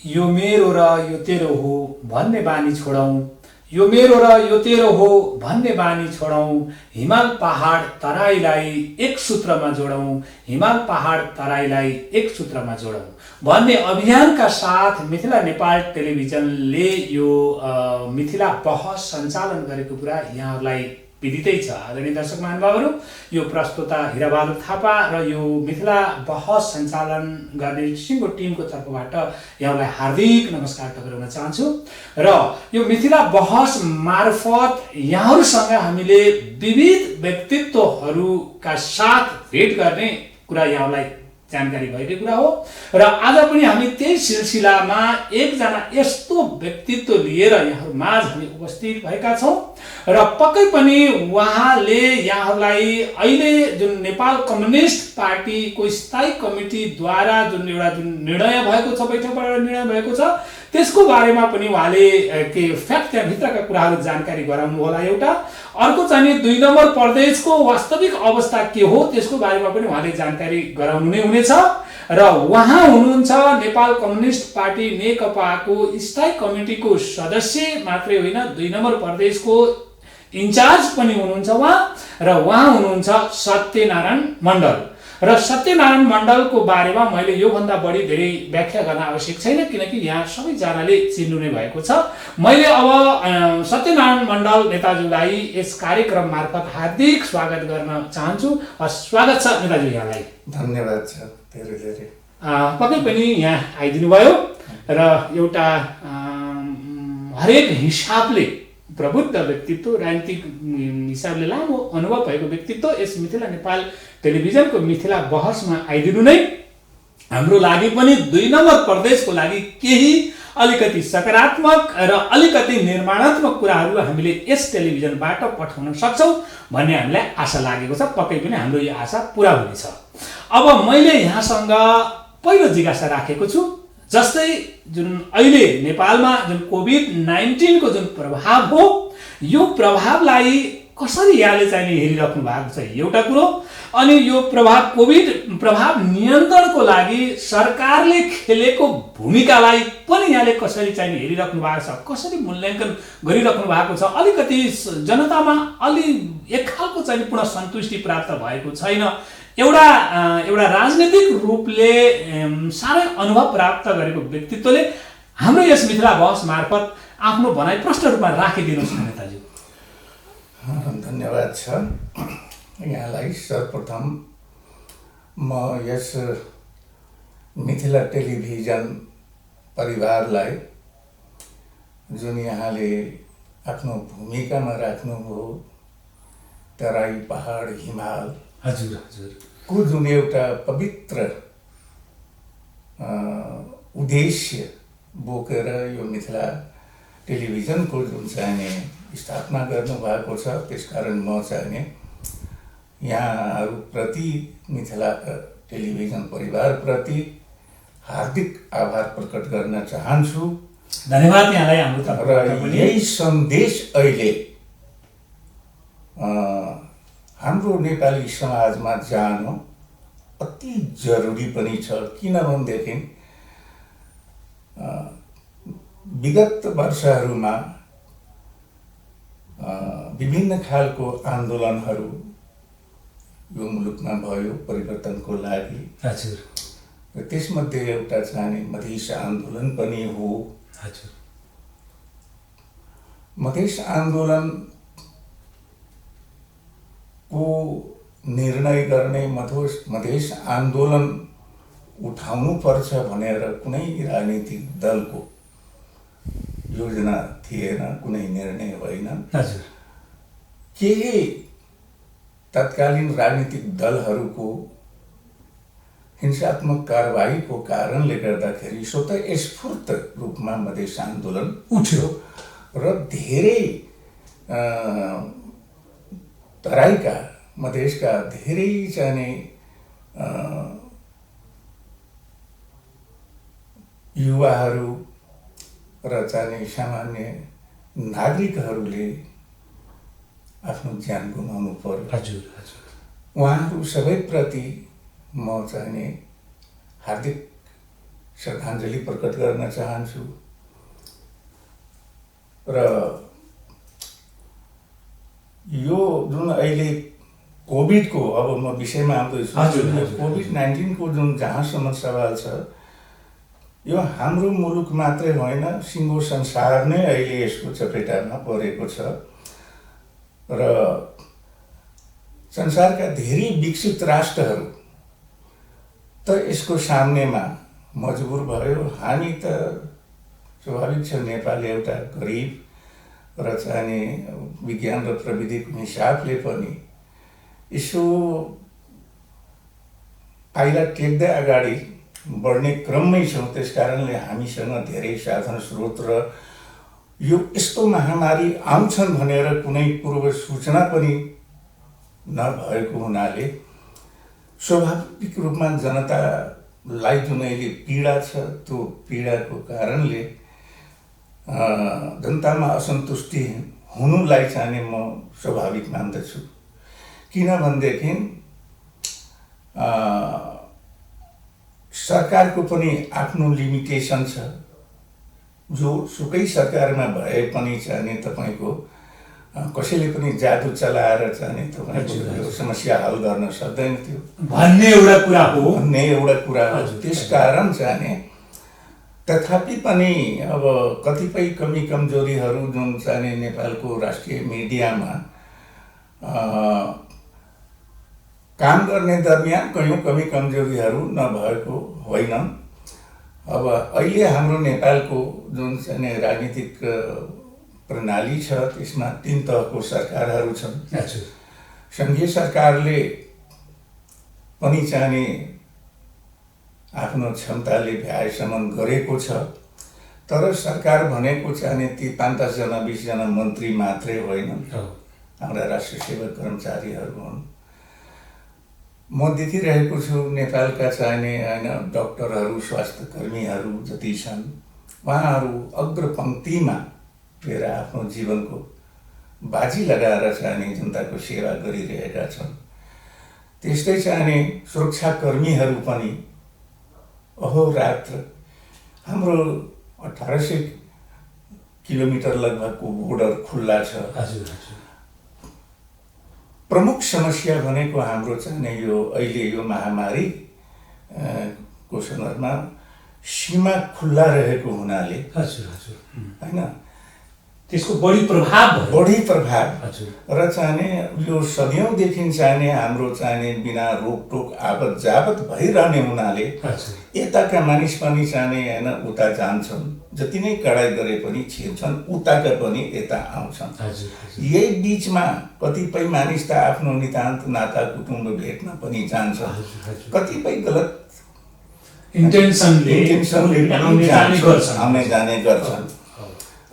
यो मेरो र यो तेरो हो भन्ने बानी छोडौं। यो मेरो र यो तेरो हो भन्ने बानी छोडौं। हिमाल पहाड तराईलाई एक सूत्रमा जोडौं। हिमाल पहाड तराईलाई एक सूत्रमा जोडौं भन्ने अभियानका साथ मिथिला नेपाल टेलिभिजनले यो मिथिला बहस सञ्चालन गरेको कुरा यहाँहरूलाई विदितै छ। आदरणीय दर्शक महानुभावहरू, यो प्रस्तुता हिराबहादुर थापा र यो मिथिला बहस सञ्चालन गर्ने सिङ्गो टिमको तर्फबाट यहाँलाई हार्दिक नमस्कार टक्राउन चाहन्छु। र यो मिथिला बहस मार्फत यहाँहरूसँग हामीले विविध व्यक्तित्वहरूका साथ भेट गर्ने कुरा यहाँलाई जानकारी भएकै कुरा हो। र आज पनि हामी त्यही सिलसिलामा एकजना यस्तो व्यक्तित्व लिएर यहाँहरू माझ हामी उपस्थित भएका छौँ र पक्कै पनि उहाँले यहाँहरूलाई अहिले जुन नेपाल कम्युनिस्ट पार्टीको स्थायी कमिटीद्वारा जुन निर्णय भएको छ, बैठकबाट निर्णय भएको छ, त्यसको बारेमा पनि उहाँले के फ्याक्ट त्यहाँभित्रका कुराहरू जानकारी गराउनु होला। एउटा अर्को चाहिँ 2 नम्बर प्रदेशको वास्तविक अवस्था के हो त्यसको बारेमा पनि उहाँले जानकारी गराउनु नै हुनेछ। र उहाँ हुनुहुन्छ नेपाल कम्युनिस्ट पार्टी नेकपाको स्थायी कमिटीको सदस्य मात्रै होइन, 2 नम्बर प्रदेशको इन्चार्ज पनि हुनुहुन्छ उहाँ। र उहाँ हुनुहुन्छ सत्यनारायण मण्डल। र सत्यनारायण मण्डलको बारेमा मैले योभन्दा बढी धेरै व्याख्या गर्न आवश्यक छैन, किनकि यहाँ सबैजनाले चिन्नु नै भएको छ। मैले अब सत्यनारायण मण्डल नेताज्यूलाई यस कार्यक्रम मार्फत हार्दिक स्वागत गर्न चाहन्छु। स्वागत छ नेताज्यू यहाँलाई। धन्यवाद छ धेरै धेरै। पक्कै पनि यहाँ आइदिनु भयो र एउटा हरेक हिसाबले प्रबुद्ध व्यक्तित्व, राजनीतिक हिसाबले लामो अनुभव भएको व्यक्तित्व यस मिथिला नेपाल टेलिभिजनको मिथिला बहसमा आइदिनु नै हाम्रो लागि पनि 2 नम्बर प्रदेशको लागि केही अलिकति सकारात्मक र अलिकति निर्माणात्मक कुराहरू हामीले यस टेलिभिजनबाट पठाउन सक्छौँ भन्ने हामीलाई आशा लागेको छ। पक्कै पनि हाम्रो यो आशा पुरा हुनेछ। अब मैले यहाँसँग पहिलो जिज्ञासा राखेको छु, जस्तै जुन अहिले नेपालमा जुन कोभिड-19 को जुन प्रभाव हो, यो प्रभावलाई कसरी यहाँले चाहिँ हेरिराख्नु भएको छ एउटा कुरो। अनि यो कोभिड प्रभाव नियन्त्रणको लागि सरकारले खेलेको भूमिकालाई पनि यहाँले कसरी चाहिँ हेरिराख्नु भएको छ, कसरी मूल्याङ्कन गरिराख्नु भएको छ। अलिकति जनतामा एक खालको चाहिँ पुनः सन्तुष्टि प्राप्त भएको छैन। एउटा राजनीतिक रूपले साह्रै अनुभव प्राप्त गरेको व्यक्तित्वले हाम्रो यस मिथिला बहस मार्फत आफ्नो भनाइ प्रष्ट रूपमा राखिदिनुहोस् नेताजी। धन्यवाद छ यहाँलाई। सर्वप्रथम म यस मिथिला टेलिभिजन परिवारलाई जुन यहाँले आफ्नो भूमिकामा राख्नुभयो, तराई पहाड हिमाल को जुन एउटा पवित्र उद्देश्य बोकेर यो मिथिला टेलिभिजनको जुन चाहिँ स्थापना गर्नु भएको छ, त्यसकारण म चाहिँ यहाँहरूप्रति, मिथिला टेलिभिजन परिवारप्रति हार्दिक आभार प्रकट गर्न चाहन्छु। धन्यवाद यहाँलाई हाम्रो तर्फबाट। र यही सन्देश अहिले हाम्रो नेपाली समाजमा जानु अति जरुरी पनि छ। किनभनेदेखि विगत वर्षहरूमा विभिन्न खालको आन्दोलनहरू यो मुलुकमा भयो परिवर्तनको लागि। हजुर। र त्यसमध्ये एउटा चाहिँ मधेस आन्दोलन पनि हो। हजुर। मधेस आन्दोलन को निर्णय गर्ने, मधेस आन्दोलन उठाउनु पर्छ भनेर कुनै राजनीतिक दलको योजना थिएन, कुनै निर्णय होइन। हजुर। केही तत्कालीन राजनीतिक दलहरूको हिंसात्मक कारबाहीको कारणले गर्दाखेरि स्वतः स्फूर्त रूपमा मधेस आन्दोलन उठ्यो र धेरै तराईका मधेसका धेरै चाहिँ युवाहरू र चाहिँ सामान्य नागरिकहरूले आफ्नो ज्यान गुमाउनु पर्यो। हजुर हजुर। उहाँहरू सबैप्रति म चाहिँ हार्दिक श्रद्धाञ्जली प्रकट गर्न चाहन्छु र यो जुन अहिले कोभिडको अब म विषयमा आउँदैछु कोभिड-19 को जुन जहाँसम्म सवाल छ यो हाम्रो मुलुक मात्रै होइन सिङ्गो संसार नै अहिले यसको चपेटामा परेको छ र संसारका धेरै विकसित राष्ट्रहरू त यसको सामनेमा मजबुर भयो। हामी त स्वाभाविक छ नेपाल एउटा गरिब र चाहिने विज्ञान र प्रविधिको हिसाबले पनि यसो पाइला टेक्दै अगाडि बढ्ने क्रममै छौँ। त्यस कारणले हामीसँग धेरै साधन स्रोत र यो यस्तो महामारी आउँछन् भनेर कुनै पूर्व सूचना पनि नभएको हुनाले स्वाभाविक रूपमा जनतालाई जुन अहिले पीडा छ त्यो पीडाको कारणले जनतामा असन्तुष्टि हुनुलाई चाहिँ म स्वाभाविक मान्दछु। किनभनेदेखि सरकारको पनि आफ्नो लिमिटेसन छ। जो सुकै सरकारमा भए पनि चाहिँ तपाईँको कसैले पनि जादु चलाएर चाहिँ तपाईँको यो समस्या हल गर्न सक्दैन थियो भन्ने एउटा कुरा हो। त्यसकारण चाहिँ तथापि पनि अब कतिपय कमी कमजोरीहरू जुन चाहिँ नेपालको राष्ट्रिय मिडियामा काम गर्ने दरमियान कयौं कमी कमजोरीहरू नभएको होइन। अब अहिले हाम्रो नेपालको जुन चाहिँ राजनीतिक प्रणाली छ त्यसमा 3 तहको सरकारहरू छन्। संघीय सरकारले पनि चाहिँ आफ्नो क्षमताले भ्याएसम्म गरेको छ, तर सरकार भनेको चाहिँ ती 5-10 जना 20 जना मन्त्री मात्रै होइनन्, हाम्रा राष्ट्रिय सेवक कर्मचारीहरू हुन्। म देखिरहेको छु नेपालका चाहिने होइन डाक्टरहरू स्वास्थ्य कर्मीहरू जति छन् उहाँहरू अग्रपङ्क्तिमा गएर आफ्नो जीवनको बाजी लगाएर चाहिने जनताको सेवा गरिरहेका छन्। त्यस्तै चाहिने सुरक्षाकर्मीहरू पनि अहोरात्र हाम्रो 1800 किलोमिटर लगभगको बोर्डर खुल्ला छ। प्रमुख समस्या भनेको हाम्रो चाहिँ यो अहिले यो महामारी को सन्दर्भमा सीमा खुल्ला रहेको हुनाले हैन त्यसको बढी प्रभाव र चाहिने यो सदियौंदेखि चाहिने हाम्रो चाहिने बिना रोकटोक आवत जावत भइरहने हुनाले यताका मानिस पनि चाहिने हैन उता जान्छन्, जति नै कडाई गरे पनि छिर्छन्, उताका पनि यता आउँछन्। यही बीचमा कतिपय मानिस त आफ्नो नितान्त नाता कुटुम्ब भेट्न पनि जान्छन्, कतिपय गलत इन्टेन्सनले आउने जाने गर्छन्।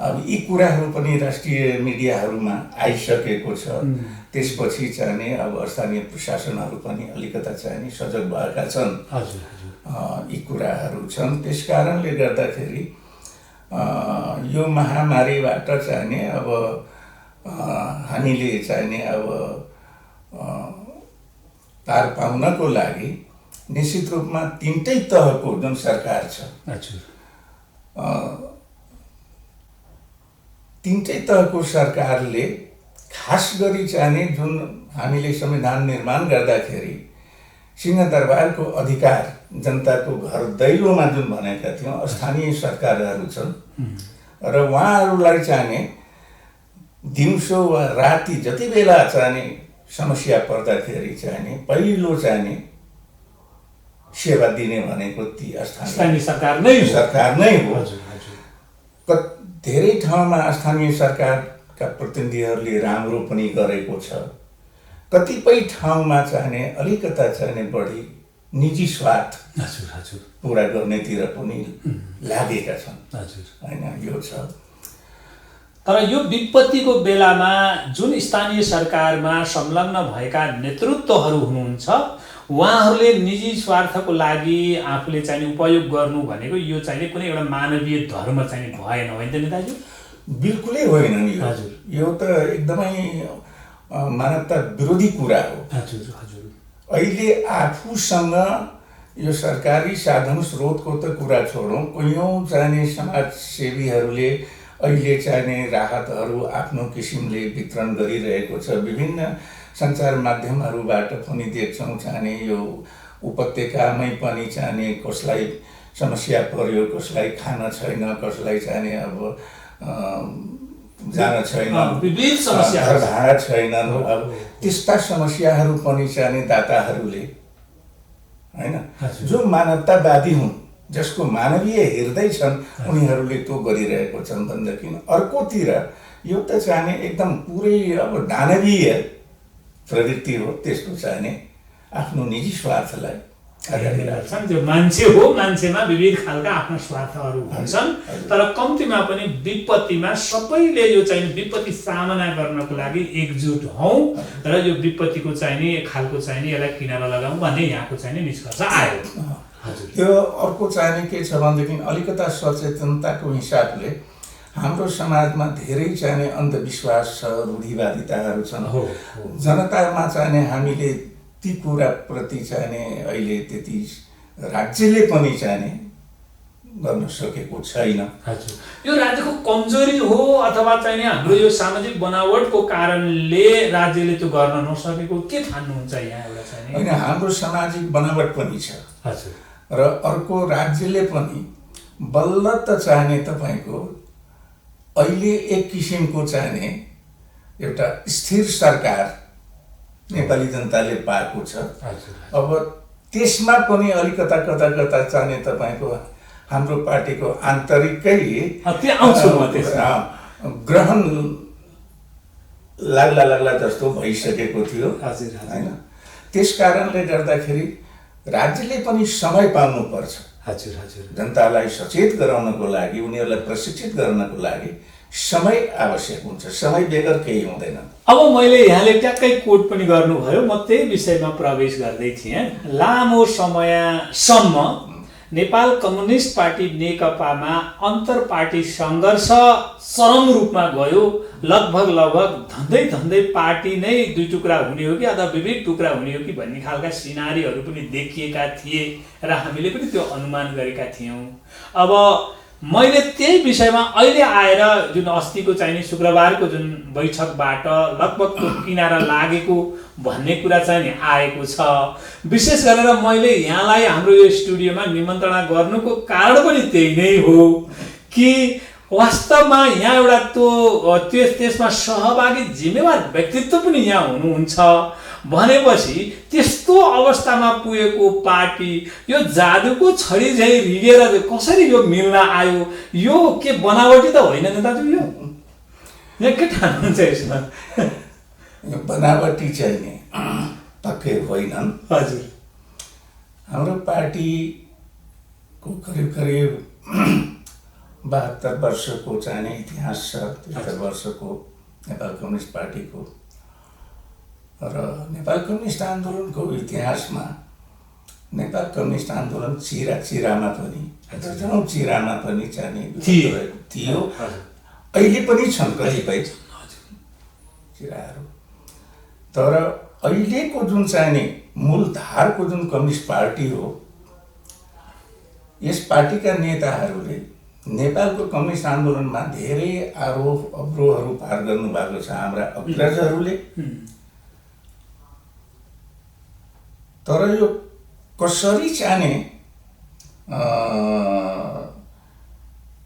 अब यी कुराहरू पनि राष्ट्रिय मिडियाहरूमा आइसकेको छ। त्यसपछि चाहिने अब स्थानीय प्रशासनहरू पनि अलिकता चाहिने सजग भएका छन्। यी कुराहरू छन्। त्यसकारणले गर्दाखेरि यो महामारीबाट चाहिने अब हामीले चाहिने अब पार पाउनको लागि निश्चित रूपमा 3टै तहको जुन सरकार छ, 3टै तहको सरकारले खास गरी चाहिने जुन हामीले संविधान निर्माण गर्दाखेरि सिंहदरबारको अधिकार जनताको घर दैलोमा जुन भनेका थियौँ स्थानीय सरकारहरू छन् र उहाँहरूलाई चाहिने दिउँसो वा राति जति बेला चाहिने समस्या पर्दाखेरि चाहिने पहिलो चाहिने सेवा दिने भनेको ती स्थानीय सरकार नै हो। धेरै ठाउँमा स्थानीय सरकारका प्रतिनिधिहरूले राम्रो पनि गरेको छ, कतिपय ठाउँमा चाहिने अलिकता चाहिने बढी निजी स्वार्थ पूरा गर्नेतिर पनि लागेका छन् हैन, यो छ। तर यो विपत्तिको बेलामा जुन स्थानीय सरकारमा संलग्न भएका नेतृत्वहरू हुनुहुन्छ उहाँहरूले निजी स्वार्थको लागि आफूले चाहिने उपयोग गर्नु भनेको यो चाहिने कुनै एउटा मानवीय धर्म चाहिने भएन, होइन त नेताजी? बिल्कुलै होइन नि। यो त एकदमै मानवता विरोधी कुरा हो। अहिले आफूसँग यो सरकारी साधन स्रोतको त कुरा छोडौँ, कैयौँ चाहिने समाजसेवीहरूले अहिले चाहिने राहतहरू आफ्नो किसिमले वितरण गरिरहेको छ। विभिन्न सञ्चार माध्यमहरूबाट पनि देख्छौँ चाहिने यो उपत्यकामै पनि चाहिने कसलाई समस्या पर्यो, कसलाई खान छैन, कसलाई चाहिने अब जान छैन, विविध समस्या, घर भाडा छैन, अब त्यस्ता समस्याहरू पनि चाहिने दाताहरूले हैन, जो मानवतावादी हुन्, जसको मानवीय हृदय छन्, उनीहरूले त्यो गरिरहेको छन् भनेदेखि अर्कोतिर यो त चाहिने एकदम पुरै अब दानवीय प्रवृत्ति हो। त्यसको चाहिने आफ्नो निजी स्वार्थलाई छन्। त्यो मान्छे हो, मान्छेमा विविध खालका आफ्ना स्वार्थहरू हुन्छन्, तर कम्तीमा पनि विपत्तिमा सबैले यो चाहिने विपत्ति सामना गर्नको लागि एकजुट हौँ र यो विपत्तिको चाहिने खालको चाहिने यसलाई किनारा लगाउँ भन्ने यहाँको चाहिने निष्कर्ष आयो। त्यो अर्को चाहिने के छ भनेदेखि अलिकता सचेतनताको हिसाबले हाम्रो समाजमा धेरै चाहिने अन्धविश्वास छ, रूढिवादिताहरू छन्। जनतामा चाहिने हामीले ती कुराप्रति चाहिने अहिले त्यति राज्यले पनि चाहिने गर्न सकेको छैन। यो राज्यको कमजोरी हो अथवा चाहिने हाम्रो यो सामाजिक बनावटको कारणले राज्यले त्यो गर्न नसकेको के ठान्नुहुन्छ यहाँ? एउटा चाहिने होइन, हाम्रो सामाजिक बनावट पनि छ र अर्को राज्यले पनि बल्ल त चाहिने तपाईँको अहिले एक किसिमको चाहिने एउटा स्थिर सरकार नेपाली जनताले पाएको छ। अब त्यसमा पनि अलिकता कता कता चाहिने तपाईँको हाम्रो पार्टीको आन्तरिकै ग्रहण लाग्ला जस्तो भइसकेको थियो हैन। त्यस कारणले गर्दाखेरि राज्यले पनि समय पाउनुपर्छ जनतालाई सचेत गराउनको लागि, उनीहरूलाई प्रशिक्षित गर्नको लागि समय आवश्यक हुन्छ। समय बेगर केही हुँदैन। अब मैले यहाँले ट्याक्कै कोट पनि गर्नुभयो, म त्यही विषयमा प्रवेश गर्दै थिएँ। लामो समयसम्म नेपाल कम्युनिस्ट पार्टी नेकपामा अन्तर पार्टी सङ्घर्ष चरम रूपमा गयो। लगभग धन्दै पार्टी नै दुई टुक्रा हुने हो कि अथवा विविध टुक्रा हुने हो कि भन्ने खालका सिनारीहरू पनि देखिएका थिए र हामीले पनि त्यो अनुमान गरेका थियौँ। अब मैले त्यही विषयमा अहिले आएर जुन अस्तिको चाहिने शुक्रबारको जुन बैठकबाट लगभग त्यो किनारा लागेको भन्ने कुरा चाहिँ नि आएको छ। विशेष गरेर मैले यहाँलाई हाम्रो यो स्टुडियोमा निमन्त्रणा गर्नुको कारण पनि त्यही नै हो कि वास्तवमा यहाँ एउटा त्यसमा सहभागी जिम्मेवार व्यक्तित्व पनि यहाँ हुनुहुन्छ भनेपछि त्यस्तो अवस्थामा पुगेको पार्टी यो जादुको छडी झै रिगेर कसरी यो मिल्न आयो? यो के बनावटी त होइन नि दाजु? यो यहाँ के ठान्नुहुन्छ यसमा? बनावटी चाहिने पक्कै होइनन्। हजुर, हाम्रो पार्टीको करिब 72 वर्षको चाहिने इतिहास छ। 73 वर्षको नेपाल कम्युनिस्ट पार्टीको र नेपाल कम्युनिस्ट आन्दोलनको इतिहासमा नेपाल कम्युनिस्ट आन्दोलन चिरामा पनि चिरामा पनि चाहिने थियो। अहिले पनि छन् कतिपय चिराहरू, तर अहिलेको जुन चाहिने मूलधारको जुन कम्युनिस्ट पार्टी हो, यस पार्टीका नेताहरूले नेपालको कम्युनिस्ट आन्दोलनमा धेरै आरोप अवरोहहरू पार गर्नुभएको छ हाम्रा अग्रजहरूले। तर यो कसरी चाहिने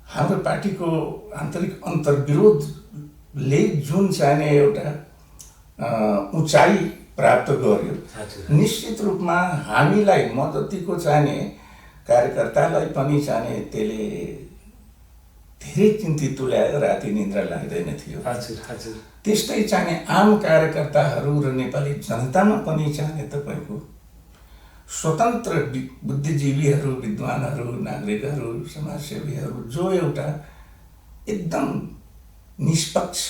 हाम्रो पार्टीको आन्तरिक अन्तर्विरोधले जुन चाहिने एउटा उचाइ प्राप्त गर्यो, निश्चित रूपमा हामीलाई म जतिको चाहिने कार्यकर्तालाई पनि चाहिने त्यसले धेरै चिन्तित तुल्याएर राति निद्रा लाग्दैन थियो। त्यस्तै चाहिने आम कार्यकर्ताहरू र नेपाली जनतामा पनि चाहिने तपाईँको स्वतन्त्र बुद्धिजीवीहरू, विद्वानहरू, नागरिकहरू, समाजसेवीहरू जो एउटा एकदम निष्पक्ष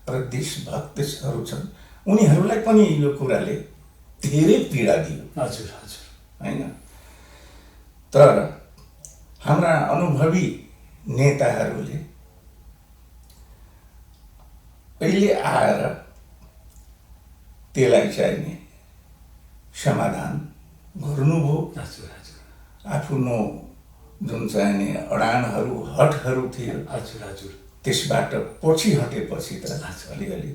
र देशभक्तहरू छन्, उनीहरूलाई पनि यो कुराले धेरै पीडा दियो हैन। तर हाम्रा अनुभवी नेताहरूले अहिले आएर त्यसलाई चाहिने समाधान गर्नुभयो आफ्नो जुन चाहिँ नि अडानहरू हटहरू थियो हजुर हजुर त्यसबाट पछि हटेपछि त अलिअलि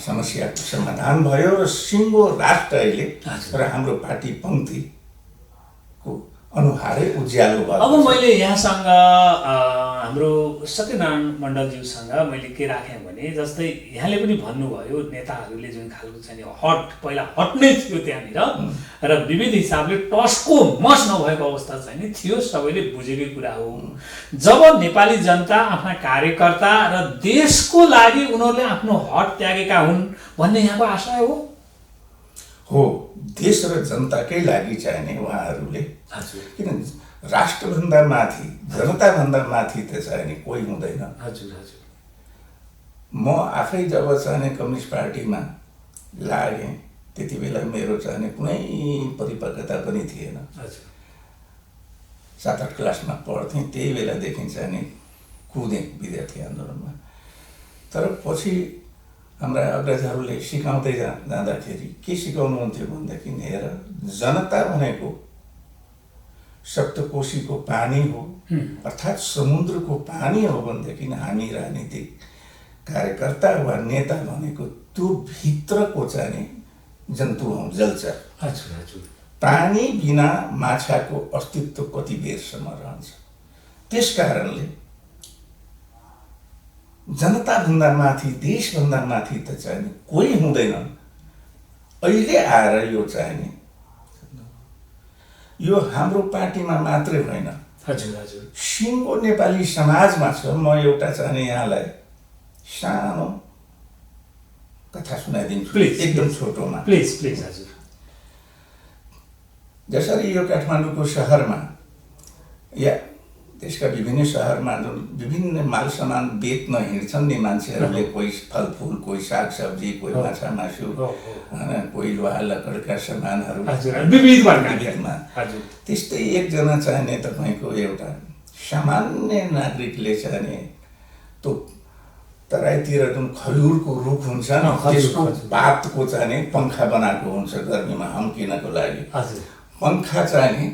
समस्याको समाधान भयो र सिङ्गो राष्ट्र अहिले र हाम्रो पार्टी पङ्क्तिको अनुहारै उज्यालो भयो। अब मैले यहाँसँग हाम्रो सत्यनारायण मण्डलज्यूसँग मैले के राखेँ भने जस्तै यहाँले पनि भन्नुभयो नेताहरूले जुन खालको चाहिँ हट पहिला हट नै थियो त्यहाँनिर र विविध हिसाबले टसको मस नभएको अवस्था चाहिँ नि थियो, सबैले बुझेकै कुरा हो। जब नेपाली जनता आफ्ना कार्यकर्ता र देशको लागि उनीहरूले आफ्नो हट त्यागेका हुन् भन्ने यहाँको आशय हो देश र जनताकै लागि चाहिने उहाँहरूले, किन राष्ट्रभन्दा माथि जनताभन्दा माथि त चाहिने कोही हुँदैन। हजुर हजुर म आफै जब चाहिने कम्युनिस्ट पार्टीमा लागेँ त्यति बेला मेरो चाहिने कुनै परिपक्वता पनि थिएन। 7-8 क्लासमा पढ्थेँ, त्यही बेलादेखि चाहिने कुदेँ विद्यार्थी आन्दोलनमा। तर पछि हाम्रा अग्रजहरूले सिकाउँदै जाँदाखेरि के सिकाउनुहुन्थ्यो भनेदेखि हेर जनता भनेको सप्तकोशीको पानी हो, अर्थात् समुद्रको पानी हो भनेदेखि हामी राजनीतिक कार्यकर्ता वा नेता भनेको त्यो भित्रको चाहिँ जन्तु हौँ, जलचर। हजुर हजुर पानी बिना माछाको अस्तित्व कति बेरसम्म रहन्छ। त्यस कारणले जनताभन्दा माथि देशभन्दा माथि त चाहिने कोही हुँदैन। अहिले आएर यो चाहिने यो हाम्रो पार्टीमा मात्रै होइन, हजुर हजुर सिङ्गो नेपाली समाजमा छ। म एउटा चाहिने यहाँलाई सानो कथा सुनाइदिन्छु, एकदम छोटोमा। प्लिज प्लिज हजुर। जसरी यो काठमाडौँको सहरमा या देशका विभिन्न सहरमा जुन विभिन्न माल सामान बेच्न हिँड्छन् नि मान्छेहरूले, कोही फलफुल, कोही सागसब्जी, कोही माछा मासु, कोही लोहा लक्कडका सामानहरू विविधमा, त्यस्तै एकजना चाहिने तपाईँको एउटा सामान्य नागरिकले चाहिने त्यो तराईतिर जुन खजुरको रुख हुन्छ त्यसको पातको चाहिने पङ्खा बनाएको हुन्छ गर्मीमा हम्किनको लागि। पङ्खा चाहिने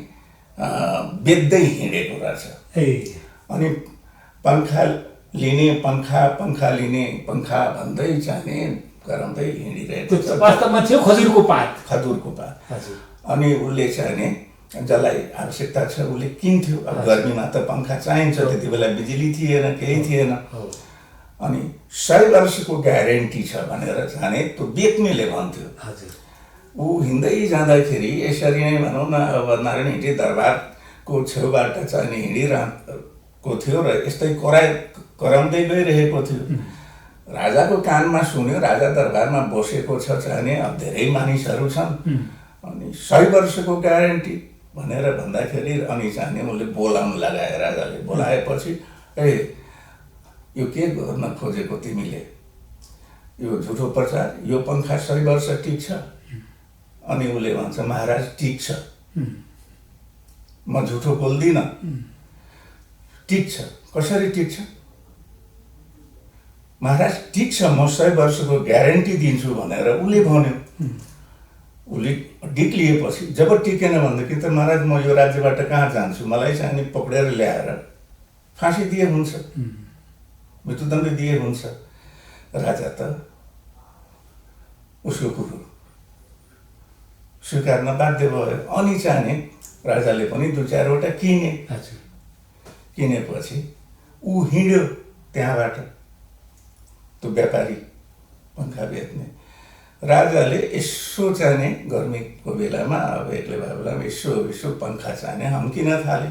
बेच्दै हिँडेको रहेछ। अनि पङ्खा लिने पङ्खा लिने पङ्खा भन्दै चाहिने गराउँदै हिँडिरहेको छ। वास्तवमा थियो खजुरको पात। अनि उसले चाहिने जसलाई आवश्यकता छ उसले किन्थ्यो। अब गर्मीमा त पङ्खा चाहिन्छ, त्यति बेला बिजुली थिएन, केही थिएन। अनि 100 वर्षको ग्यारेन्टी छ भनेर जाने त्यो बेच्नेले भन्थ्यो। ऊ हिँड्दै जाँदाखेरि यसरी नै भनौँ न, अब नारायण हिँडी दरबारको छेउबाट चाहिने हिँडिरहेको थियो र यस्तै कराउँदै गइरहेको थियो। राजाको कानमा सुन्यो, राजा दरबारमा बसेको छ चाहिने, अब धेरै मानिसहरू छन्, अनि 100 वर्षको ग्यारेन्टी भनेर भन्दाखेरि अनि चाहिने उसले बोलाउन लगाए। राजाले बोलाएपछि यो के गर्न खोजेको तिमीले, यो झुठो प्रचार, यो पङ्खा 100 वर्ष टिक्छ। अनि उसले भन्छ महाराज टिक्छ, म झुठो बोल्दिनँ, टिक्छ। कसरी टिक्छ महाराज? टिक्छ, म 100 वर्षको ग्यारेन्टी दिन्छु भनेर उसले भन्यो। उसले डिक्लिएपछि जब टिकेन भनेदेखि त महाराज म यो राज्यबाट कहाँ जान्छु, मलाई चाहिँ पक्रेर ल्याएर फाँसी दिए हुन्छ, मृत्युदण्ड दिए हुन्छ। राजा त उसको कुरो स्वीकार्न बाध्य भयो। अनि चाहिने राजाले पनि 2-4वटा किने। किनेपछि ऊ हिँड्यो त्यहाँबाट, त्यो व्यापारी पङ्खा बेच्ने। राजाले यसो चाहिने गर्मीको बेलामा अब एक्लै भए बेलामा यसो पङ्खा चाहिने हम्किन थाले।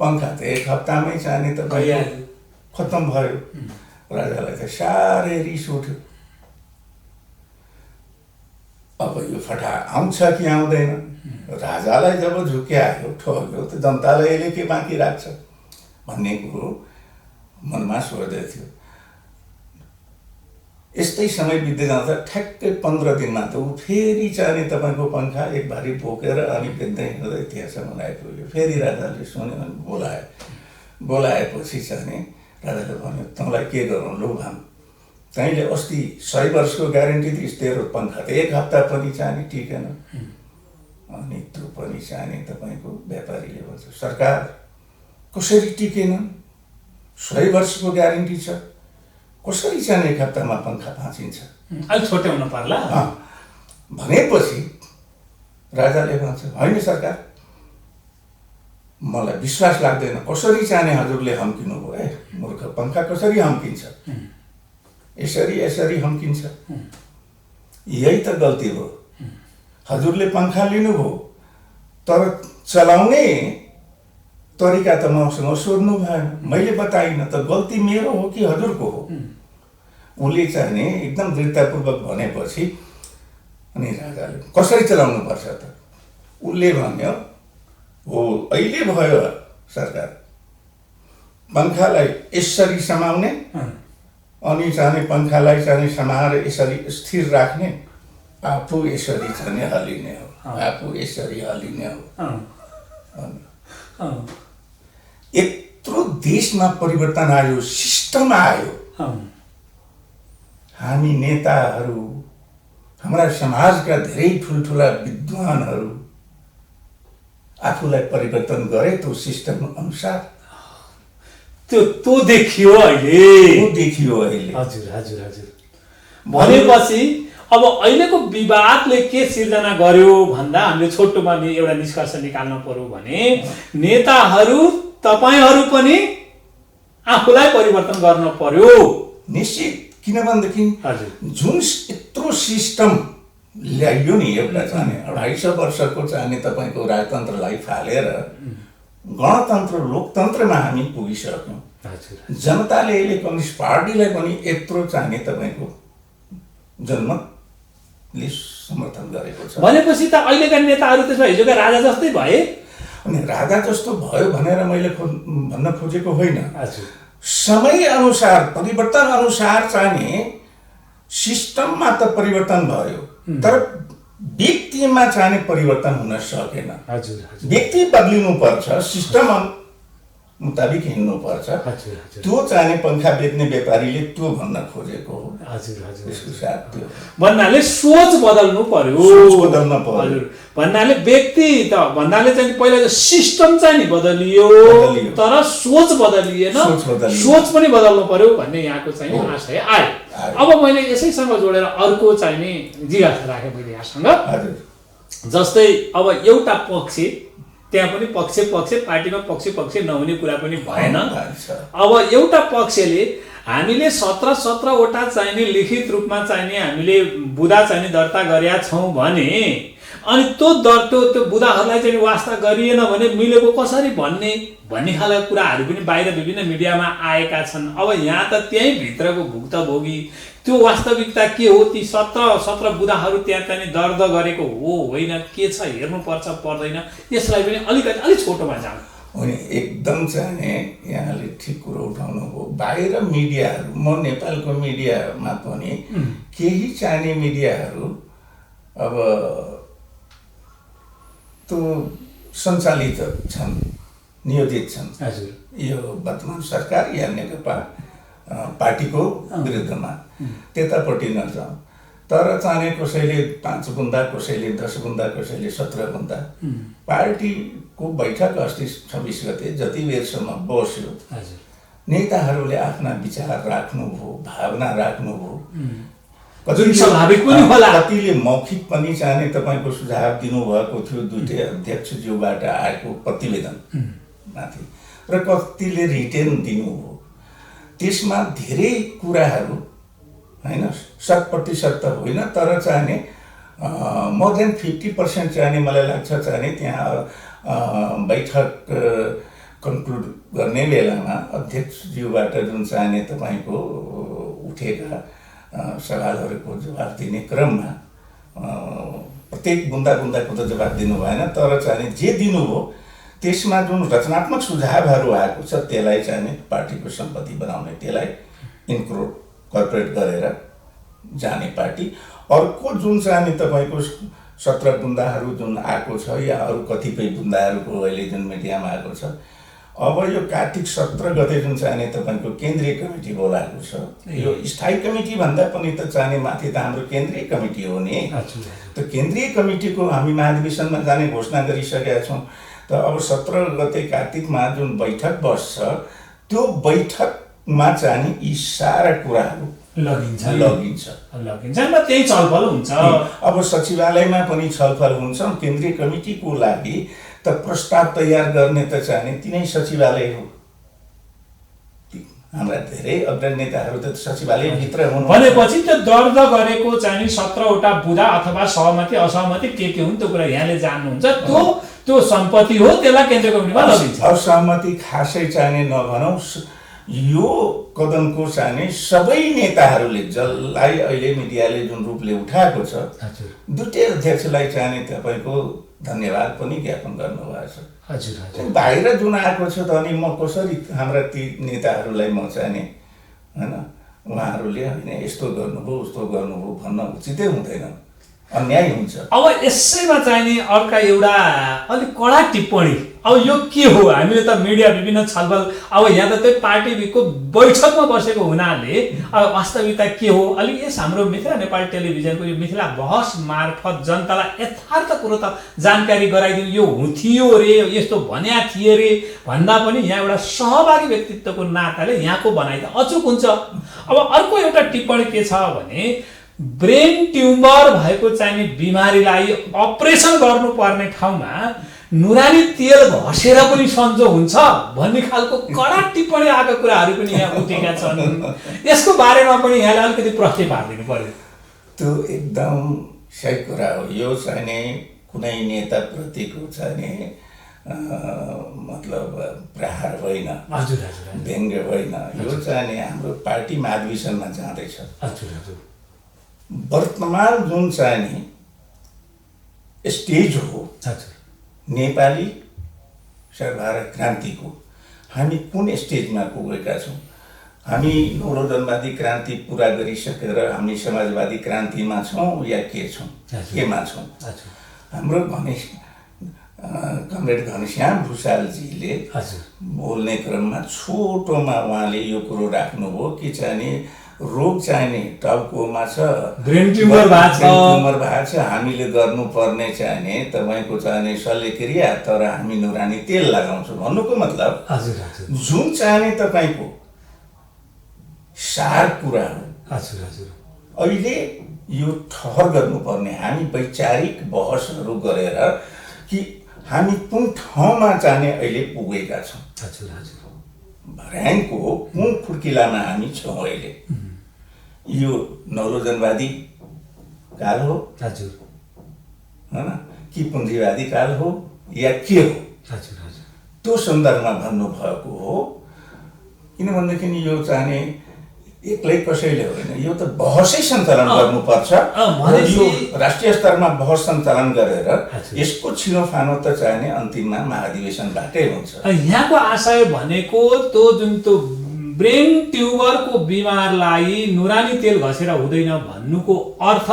पङ्खा त 1 हप्तामै चाहिने त खत्तम भयो। राजालाई त साह्रै रिस उठ्यो। अब यो फटा आउँछ कि आउँदैन? राजालाई जब झुक्यायो, ठग्यो, त जनतालाई यसले के बाँकी राख्छ भन्ने कुरो मनमा सोच्दै थियो। यस्तै समय बित्दै जाँदा ठ्याक्कै 15 दिनमा त ऊ फेरि चाहिने तपाईँको पङ्खा एक भारी बोकेर अनि बेच्दै हिँड्दै त्यहाँसम्म आइपुग्यो। फेरि राजाले सुन्यो अनि बोलाएपछि चाहिने राजाले भन्यो तँलाई के गरौँ लु भाम, तैँले अस्ति 100 वर्षको ग्यारेन्टी दिइस्, तेरो पङ्खा त 1 हप्ता पनि चाहिने टिकेन। अनि त्यो पनि चाहिँ तपाईँको व्यापारीले भन्छ सरकार कसरी टिकेनन्, 100 वर्षको ग्यारेन्टी छ, कसरी चाहिँ एक हप्तामा पंखा भाँचिन्छ, अलिक छोट्याउन पर्ला भनेपछि राजाले भन्छ होइन सरकार, मलाई विश्वास लाग्दैन, कसरी चाहिँ हजुरले हम्किनु भयो, ए मूर्ख, पंखा कसरी हम्किन्छ, यसरी यसरी हम्किन्छ, यही त गल्ती हो, हजुरले पंखा लिनुभयो तर चलाउने तरिका त मसँग सोध्नु भएन, मैले बताइनँ त गल्ती मेरो हो कि हजुरको हो। उसले चाहिँ एकदम दृढतापूर्वक भनेपछि अनि राजाले कसरी चलाउनु पर्छ त, उसले भन्यो हो अहिले भयो सरकार, पंखालाई यसरी समाउने अनि चाहिँ पंखालाई चाहिँ समाएर यसरी स्थिर राख्ने, आफू यसरी चाहिँ हलिने हो, आफू यसरी हलिने हो। यत्रो देशमा परिवर्तन आयो, सिस्टम आयो, हामी नेताहरू, हाम्रा समाजका धेरै ठुल्ठुला विद्वानहरू आफूलाई परिवर्तन गरे त्यो सिस्टम अनुसार। त्यो देखियो अहिले। हजुर हजुर हजुर। भनेपछि अब अहिलेको विवादले के सिर्जना गर्यो भन्दा हामीले छोटोमा एउटा निष्कर्ष निकाल्न पर्यो भने नेताहरू तपाईहरू पनि आफूलाई परिवर्तन गर्न पर्यो। निश्चित, किनभनेदेखि जुन यत्रो सिस्टम ल्याइयो नि, एउटा चाहिँ 250 वर्षको चाहिँ तपाईँको राजतन्त्रलाई फालेर गणतन्त्र लोकतन्त्रमा हामी पुगिसक्यौँ। जनताले अहिले कम्युनिस्ट पार्टीलाई पनि यत्रो चाहिँ तपाईँको जनमतले समर्थन गरेको छ भनेपछि त अहिलेका नेताहरू त्यसमा हिजोका राजा जस्तै भए। अनि राजा जस्तो भयो भनेर मैले भन्न खोजेको होइन, समय अनुसार परिवर्तन अनुसार चाहिँ सिस्टममा त परिवर्तन भयो तर व्यक्तिमा चाहिँ परिवर्तन हुन सकेन। व्यक्ति बदलिनु पर्छ, सिस्टम मुताबिक हिँड्नु पर्छ। त्यो चाहिँ पंखा बेच्ने व्यापारीले त्यो भन्न खोजेको हो। त्यसको साथ त्यो भन्नाले सोच बदल्नु पर्यो, भन्नाले व्यक्ति त भन्नाले चाहिँ पहिला सिस्टम चाहिँ नि बदलियो तर सोच बदलिएन, सोच पनि बदल्नु पर्यो भन्ने यहाँको चाहिँ आशय आयो। अब मैले यसैसँग जोडेर अर्को चाहिँ नि जिज्ञासा राखेँ मैले यहाँसँग, जस्तै अब एउटा पक्ष त्यहाँ पनि पक्ष पार्टीमा पक्ष नहुने कुरा पनि भएन। अब एउटा पक्षले हामीले 17वटा चाहिने लिखित रूपमा चाहिने हामीले बुदा चाहिने दर्ता गरेका छौँ भने अनि त्यो बुदाहरूलाई चाहिँ वास्ता गरिएन भने मिलेको कसरी भन्ने खालका कुराहरू पनि बाहिर विभिन्न मिडियामा आएका छन्। अब यहाँ त त्यही भित्रको भुक्तभोगी त्यो वास्तविकता के हो, ती 17 बुदाहरू त्यहाँ चाहिँ दर्ज गरेको हो होइन, के छ हेर्नुपर्छ पर्दैन, यसलाई पनि अलिक छोटोमा जाउँ। अनि एकदम चाहिँ यहाँले ठिक कुरो उठाउनु हो। बाहिर मिडियाहरू, म नेपालको मिडियामा पनि केही चाहिने मिडियाहरू अब त्यो सञ्चालित छन्, नियोजित छन् यो वर्तमान सरकार या नेकपा पार्टीको विरुद्धमा, त्यतापट्टि नजाउँ। तर चाहिँ कसैले 5 बुन्दा, कसैले 10 बुन्दा, कसैले 17 बुन्दा। पार्टीको बैठक अस्ति 26 गते जति बेरसम्म बस्यो, नेताहरूले आफ्ना विचार राख्नुभयो, भावना राख्नुभयो, कतिले मौखिक पनि चाहिँ तपाईँको सुझाव दिनुभएको थियो दुईटै अध्यक्षज्यूबाट आएको प्रतिवेदन माथि, र कतिले रिटेन दिनुभयो। त्यसमा धेरै कुराहरू होइन 100% त होइन तर चाहिँ मोर देन 50% चाहिँ मलाई लाग्छ चाहिँ त्यहाँ बैठक कन्क्लुड गर्ने बेलामा अध्यक्षज्यूबाट जुन चाहिँ तपाईँको उठेका सवालहरूको जवाब दिने क्रममा प्रत्येक बुन्दाको त जवाब दिनु भएन तर चाहिँ जे दिनुभयो त्यसमा जुन रचनात्मक सुझावहरू आएको छ त्यसलाई चाहिँ पार्टीको सम्पत्ति बनाउने, त्यसलाई इन्कर्पोरेट गरेर जाने पार्टी। अर्को जुन चाहिँ तपाईँको 17 बुन्दाहरू जुन आएको छ या अरू कतिपय बुन्दाहरूको अहिले जुन मिडियामा आएको छ, अब यो कार्तिक 17 गते जुन चाहिने तपाईँको केन्द्रीय कमिटी बोलाएको छ, यो स्थायी कमिटी भन्दा पनि त चाहिने माथि त हाम्रो केन्द्रीय कमिटी हो नि। त केन्द्रीय कमिटीको हामी महाधिवेशनमा जाने घोषणा गरिसकेका छौँ। त अब 17 गते कार्तिकमा जुन बैठक बस्छ, त्यो बैठकमा चाहिँ यी सारा कुराहरू लगिन्छ र त्यही छलफल हुन्छ। अब सचिवालयमा पनि छलफल हुन्छ। केन्द्रीय कमिटीको लागि त प्रस्ताव तयार गर्ने त चाहिने तिनै सचिवालय हो। हाम्रा धेरै अग्रणी नेताहरू त सचिवालयभित्र हुनु भनेपछि त्यो दर्ज गरेको चाहिँ 17वटा बुँदा अथवा सहमति असहमति के हुन् त्यो कुरा यहाँले जान्नुहुन्छ। त्यो सम्पत्ति हो, त्यसलाई केन्द्रीय कमिटीमा लगिन्छ। असहमति खासै चाहिने नभनौँ, यो कदमको चाहिने सबै नेताहरूले जसलाई अहिले मिडियाले जुन रूपले उठाएको छ, दुईटै अध्यक्षलाई चाहिने तपाईँको धन्यवाद पनि ज्ञापन गर्नुभएको छ। बाहिर जुन आएको छ त अनि म कसरी हाम्रा ती नेताहरूलाई म चाहिने होइन, उहाँहरूले होइन यस्तो गर्नुभयो उस्तो गर्नुभयो भन्न उचितै हुँदैन, अन्याय हुन्छ। अब यसैमा चाहिने अर्का एउटा अलिक कडा टिप्पणी, अब यो के हो? हामीले त मिडिया विभिन्न छलफल, अब यहाँ त त्यही पार्टीको बैठकमा बसेको हुनाले अब वास्तविकता के हो, अलिक यस हाम्रो मिथिला नेपाल टेलिभिजनको यो मिथिला बहस मार्फत जनतालाई यथार्थ कुरो त जानकारी गराइदिनु। यो थियो रे, यस्तो भन्या थिए रे भन्दा पनि यहाँ एउटा सहभागी व्यक्तित्वको नाताले यहाँको भनाइ त अचुक हुन्छ। अब अर्को एउटा टिप्पणी के छ भने ब्रेन ट्युमर भएको चाहिने बिमारीलाई अपरेसन गर्नुपर्ने ठाउँमा नुरानी तेल घसेर पनि सन्चो हुन्छ भन्ने खालको कडा टिप्पणी आएको कुराहरू पनि यहाँ उठेका छन्। यसको बारेमा पनि यहाँले अलिकति प्रश्न पारिदिनु पर्यो। त्यो एकदम सही कुरा हो। यो चाहिने कुनै नेताप्रतिको चाहिने मतलब प्रहार होइन, व्यङ्ग्य होइन। यो चाहिने हाम्रो पार्टी महाधिवेशनमा जाँदैछ। वर्तमान जुन चाहिने स्टेज हो नेपाली सर्वहारा क्रान्तिको, हामी कुन स्टेजमा पुगेका छौँ? हामी नौलोजनवादी क्रान्ति पुरा गरिसकेर हामी समाजवादी क्रान्तिमा छौँ या के छौँ, केमा छौँ? हाम्रो कमरेड घनश्याम भुषालजीले बोल्ने क्रममा छोटोमा उहाँले यो कुरो राख्नुभयो कि चाहिने रोग चाहिने टाउकोमा छ, ब्रेन ट्युमर भएको छ, हामीले गर्नुपर्ने चाहिने तपाईँको चाहिने शल्यक्रिया, तर हामी नुरानी तेल लगाउँछौँ भन्नुको मतलब जुन चाहिने तपाईँको सार कुरा हो। अहिले यो ठहर गर्नुपर्ने, हामी वैचारिक बहसहरू गरेर कि हामी कुन ठाउँमा चाहिने अहिले पुगेका छौँ, भर्याङको कुन खुड्किलामा हामी छौँ अहिले। यो नौलोजनवादी काल हो होइन कि पुँजीवादी काल हो या के हो, त्यो सन्दर्भमा भन्नुभएको हो। किनभनेदेखि यो चाहिने एक्लै कसैले होइन, यो त बहसै सञ्चालन गर्नुपर्छ। यो राष्ट्रिय स्तरमा बहस सञ्चालन गरेर यसको छिनोफानो त चाहिने अन्तिममा महाधिवेशनबाटै हुन्छ। यहाँको आशय भनेको त्यो जुन त्यो ब्रेन ट्युमरको बिमारलाई नुरानी तेल घसेर हुँदैन भन्नुको अर्थ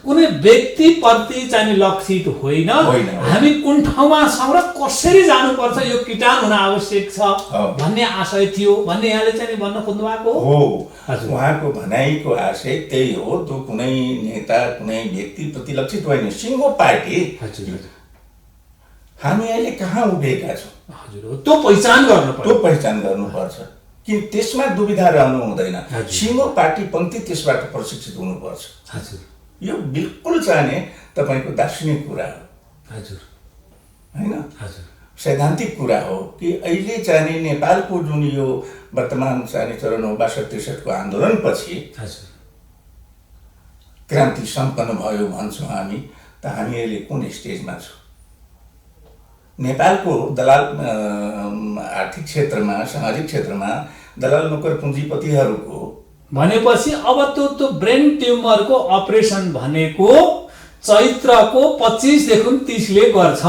कुनै व्यक्तिप्रति चाहिँ लक्षित होइन, हामी कुन ठाउँमा छौँ र कसरी जानुपर्छ, यो किटान हुन आवश्यक छ भन्ने आशय थियो भन्ने यहाँले चाहिँ भन्न खोज्नु भएको हो। उहाँको भनाइको आशय त्यही हो। त्यो कुनै नेता कुनै व्यक्तिप्रति लक्षित होइन। सिङ्गो पार्टी हामी अहिले कहाँ उभिएका छौँ, त्यो पहिचान गर्नुपर्छ कि त्यसमा दुविधा रहनु हुँदैन। सिङ्गो पार्टी पङ्क्ति त्यसबाट प्रशिक्षित हुनुपर्छ। यो बिल्कुल चाहिने तपाईँको दार्शनिक कुरा हो होइन, सैद्धान्तिक कुरा हो कि अहिले चाहिने नेपालको जुन यो वर्तमान चाहिने चरण हो 62-63 को आन्दोलनपछि क्रान्ति सम्पन्न भयो भन्छौँ हामी, त हामी अहिले कुन स्टेजमा छौँ? नेपालको दलाल आर्थिक क्षेत्रमा सामाजिक क्षेत्रमा दलाल नोकर पुँजीपतिहरूको भनेपछि अब त्यो ब्रेन ट्युमरको अपरेसन भनेको चैत्रको 25 देखि 30ले गर्छ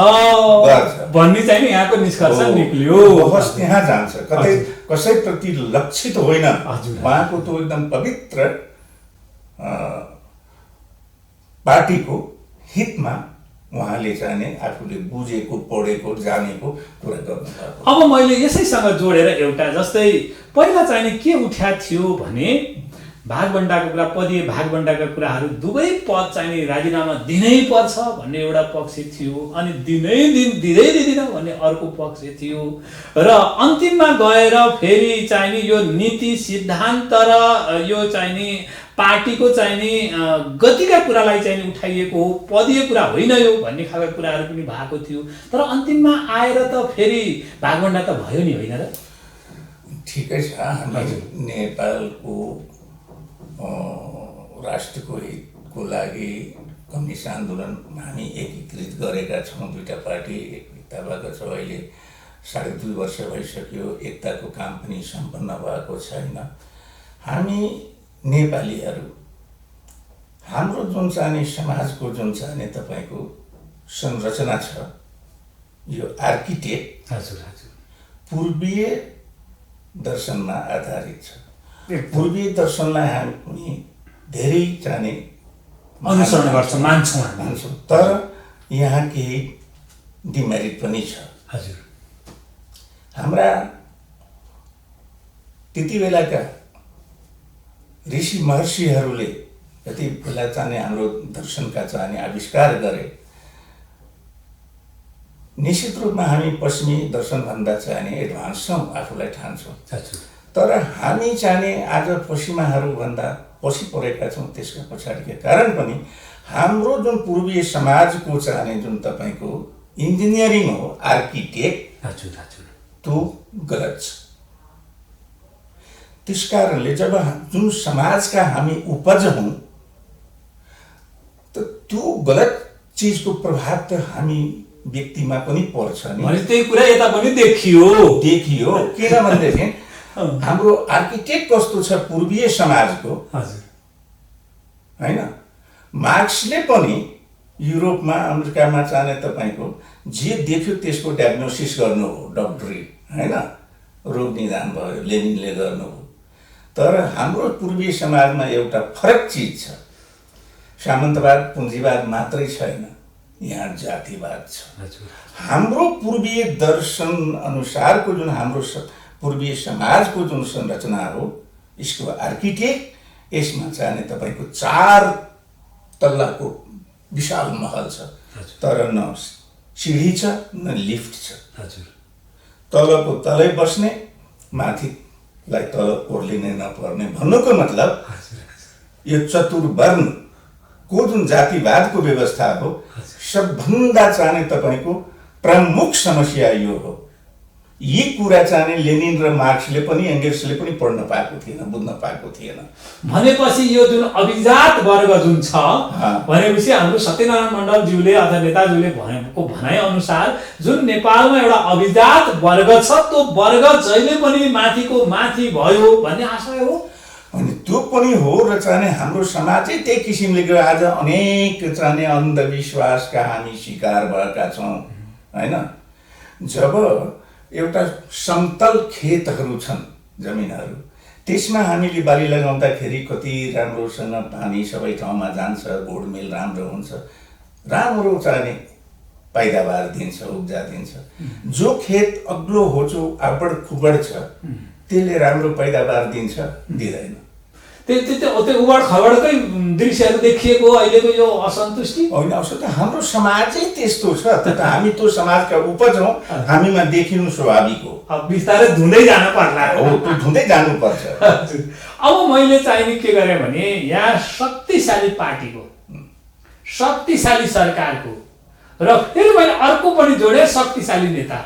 भन्ने चाहिँ यहाँको निष्कर्ष निक्ल्यो। बहस त्यहाँ जान्छ, कतै कसैप्रति लक्षित होइन। उहाँको त्यो एकदम पवित्र पार्टीको हितमा उहाँले चाहिँ आफूले बुझेको पढेको जानेको कुरा गर्नुभएको। अब मैले यसैसँग जोडेर एउटा जस्तै पहिला चाहिँ नि के उठ्या थियो भने भागबण्डाको कुरा, पदीय भागबण्डाका कुराहरू दुवै पद चाहिँ नि राजीनामा दिनै पर्छ भन्ने एउटा पक्ष थियो, अनि दिँदै दिँदैन भन्ने अर्को पक्ष थियो, र अन्तिममा गएर फेरि चाहिँ नि यो नीति सिद्धान्त र यो चाहिँ नि पार्टीको चाहिँ नि गतिका कुरालाई चाहिँ नि उठाइएको हो, पदीय कुरा होइन यो भन्ने खालका कुराहरू पनि भएको थियो। तर अन्तिममा आएर त फेरि भागबण्डा त भयो नि, होइन र? ठिकै छ। हामी नेपालको राष्ट्रको हितको लागि कम्युनिस्ट आन्दोलन हामी एकीकृत गरेका छौँ। दुईटा पार्टी एकता भएको छ। अहिले 2.5 वर्ष भइसक्यो, एकताको काम पनि सम्पन्न भएको छैन। हामी नेपालीहरू हाम्रो जुन चाहिँ समाजको जुन चाहिँ तपाईँको संरचना छ, यो आर्किटेक्ट पूर्वीय दर्शनमा आधारित छ। पूर्वीय दर्शनलाई हामी धेरै चाहिँ अनुसरण गर्छौँ, मान्छौँ। तर यहाँ केही डिमेरिट पनि छ। हजुर, हाम्रा त्यति बेलाका ऋषि महर्षिहरूले यति बेला चाहिँ हाम्रो दर्शनका चाहिँ आविष्कार गरे। निश्चित रूपमा हामी पश्चिमी दर्शनभन्दा चाहिँ एडभान्स छौँ, आफूलाई ठान्छौँ। तर हामी चाहिँ आज पश्चिमाहरूभन्दा पछि परेका छौँ। त्यसका पछाडिका कारण पनि हाम्रो जुन पूर्वीय समाजको चाहिँ जुन तपाईँको इन्जिनियरिङ हो, आर्किटेक्ट, त्यो गलत छ। त्यस कारणले जब जुन समाजका हामी उपज हौँ, त त्यो गलत चिजको प्रभाव त हामी व्यक्तिमा पनि पर्छ नि। त्यही कुरा यता पनि देखियो। किन भनेदेखि हाम्रो आर्किटेक्ट कस्तो छ पूर्वीय समाजको, होइन? मार्क्सले पनि युरोपमा, अमेरिकामा चाहिँ तपाईँको जे देख्यो त्यसको डायग्नोसिस गर्नु हो, डक्टरी, होइन? रोग निदान भयो, लेनिनले गर्नु हो। तर हाम्रो पूर्वीय समाजमा एउटा फरक चिज छ। सामन्तवाद, पुँजीवाद मात्रै छैन, यहाँ जातिवाद छ। हाम्रो पूर्वीय दर्शन अनुसारको जुन हाम्रो पूर्वीय समाजको जुन संरचना हो, यसको आर्किटेक्ट, यसमा चाहिँ तपाईँको 4 तल्लाको विशाल महल छ, तर न सिँढी छ न लिफ्ट छ। तलको तलै बस्ने, माथिलाई तल ओर्लिनै नपर्ने। भन्नुको मतलब यो चतुर्वर्ण को जुन जातिवादको व्यवस्था हो, सबभन्दा चाहिँ तपाईँको प्रमुख समस्या यो हो। यी कुरा चाहिँ लेनिन र मार्क्सले पनि एङ्गेल्सले पनि पढ्न पाएको थिएन, बुझ्न पाएको थिएन। भनेपछि यो जुन अभिजात वर्ग जुन छ, भनेपछि हाम्रो सत्यनारायण मण्डलज्यूले अथवा नेताज्यूले भनेको भनाइ अनुसार जुन नेपालमा एउटा अभिजात वर्ग छ, त्यो वर्ग जहिले पनि माथिको माथि भयो भन्ने आशय हो। अनि त्यो पनि हो, र चाहिँ हाम्रो समाजै त्यही किसिमले आज अनेक चाहिँ अन्धविश्वासका हामी शिकार भएका छौँ, होइन? जब एउटा समतल खेतहरू छन्, जमिनहरू, त्यसमा हामीले बाली लगाउँदाखेरि कति राम्रोसँग पानी सबै ठाउँमा जान्छ, गोडमेल राम्रो हुन्छ, राम्रो चाहिँ पैदावार दिन्छ, उब्जा दिन्छ। जो खेत अग्लो होचो आबड खुबड छ, त्यसले राम्रो पैदावार दिन्छ, दिँदैन। त्यो उबड खबडकै दृश्यहरू देखिएको अहिलेको यो असन्तुष्टि होइन। असन्तुष्टि हाम्रो समाजै त्यस्तो छ। हामी त्यो समाजका उपज हौँ, हामीमा देखिनु स्वाभाविक हो। बिस्तारै धुँदै जानु पर्ला। हो, त्यो धुँदै जानुपर्छ। अब मैले चाहिँ के गरेँ भने यहाँ शक्तिशाली पार्टीको, शक्तिशाली सरकारको, र फेरि मैले अर्को पनि जोडेँ, शक्तिशाली नेता।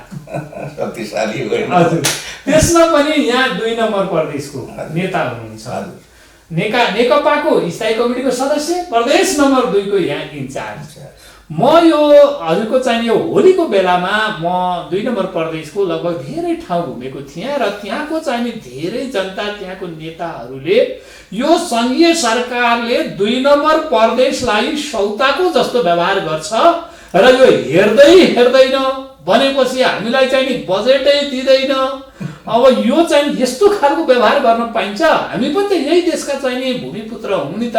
शक्तिशाली होइन, हजुर। त्यसमा पनि यहाँ 2 नम्बर प्रदेशको नेता हुनुहुन्छ। नेकपाको स्थायी कमिटीको सदस्य, प्रदेश नम्बर 2 को यहाँ इन्चार्ज। म यो हजुरको चाहिँ यो होलीको बेलामा म 2 नम्बर प्रदेशको लगभग धेरै ठाउँ घुमेको थिएँ, र त्यहाँको चाहिँ धेरै जनता, त्यहाँको नेताहरूले यो सङ्घीय सरकारले 2 नम्बर प्रदेशलाई सौताको जस्तो व्यवहार गर्छ, र यो हेर्दैन भनेपछि हामीलाई चाहिँ बजेटै दिँदैन, अब यो चाहिँ यस्तो खालको व्यवहार गर्न पाइन्छ? हामी पनि त यही देशका चाहिँ नि भूमिपुत्र हौँ नि त।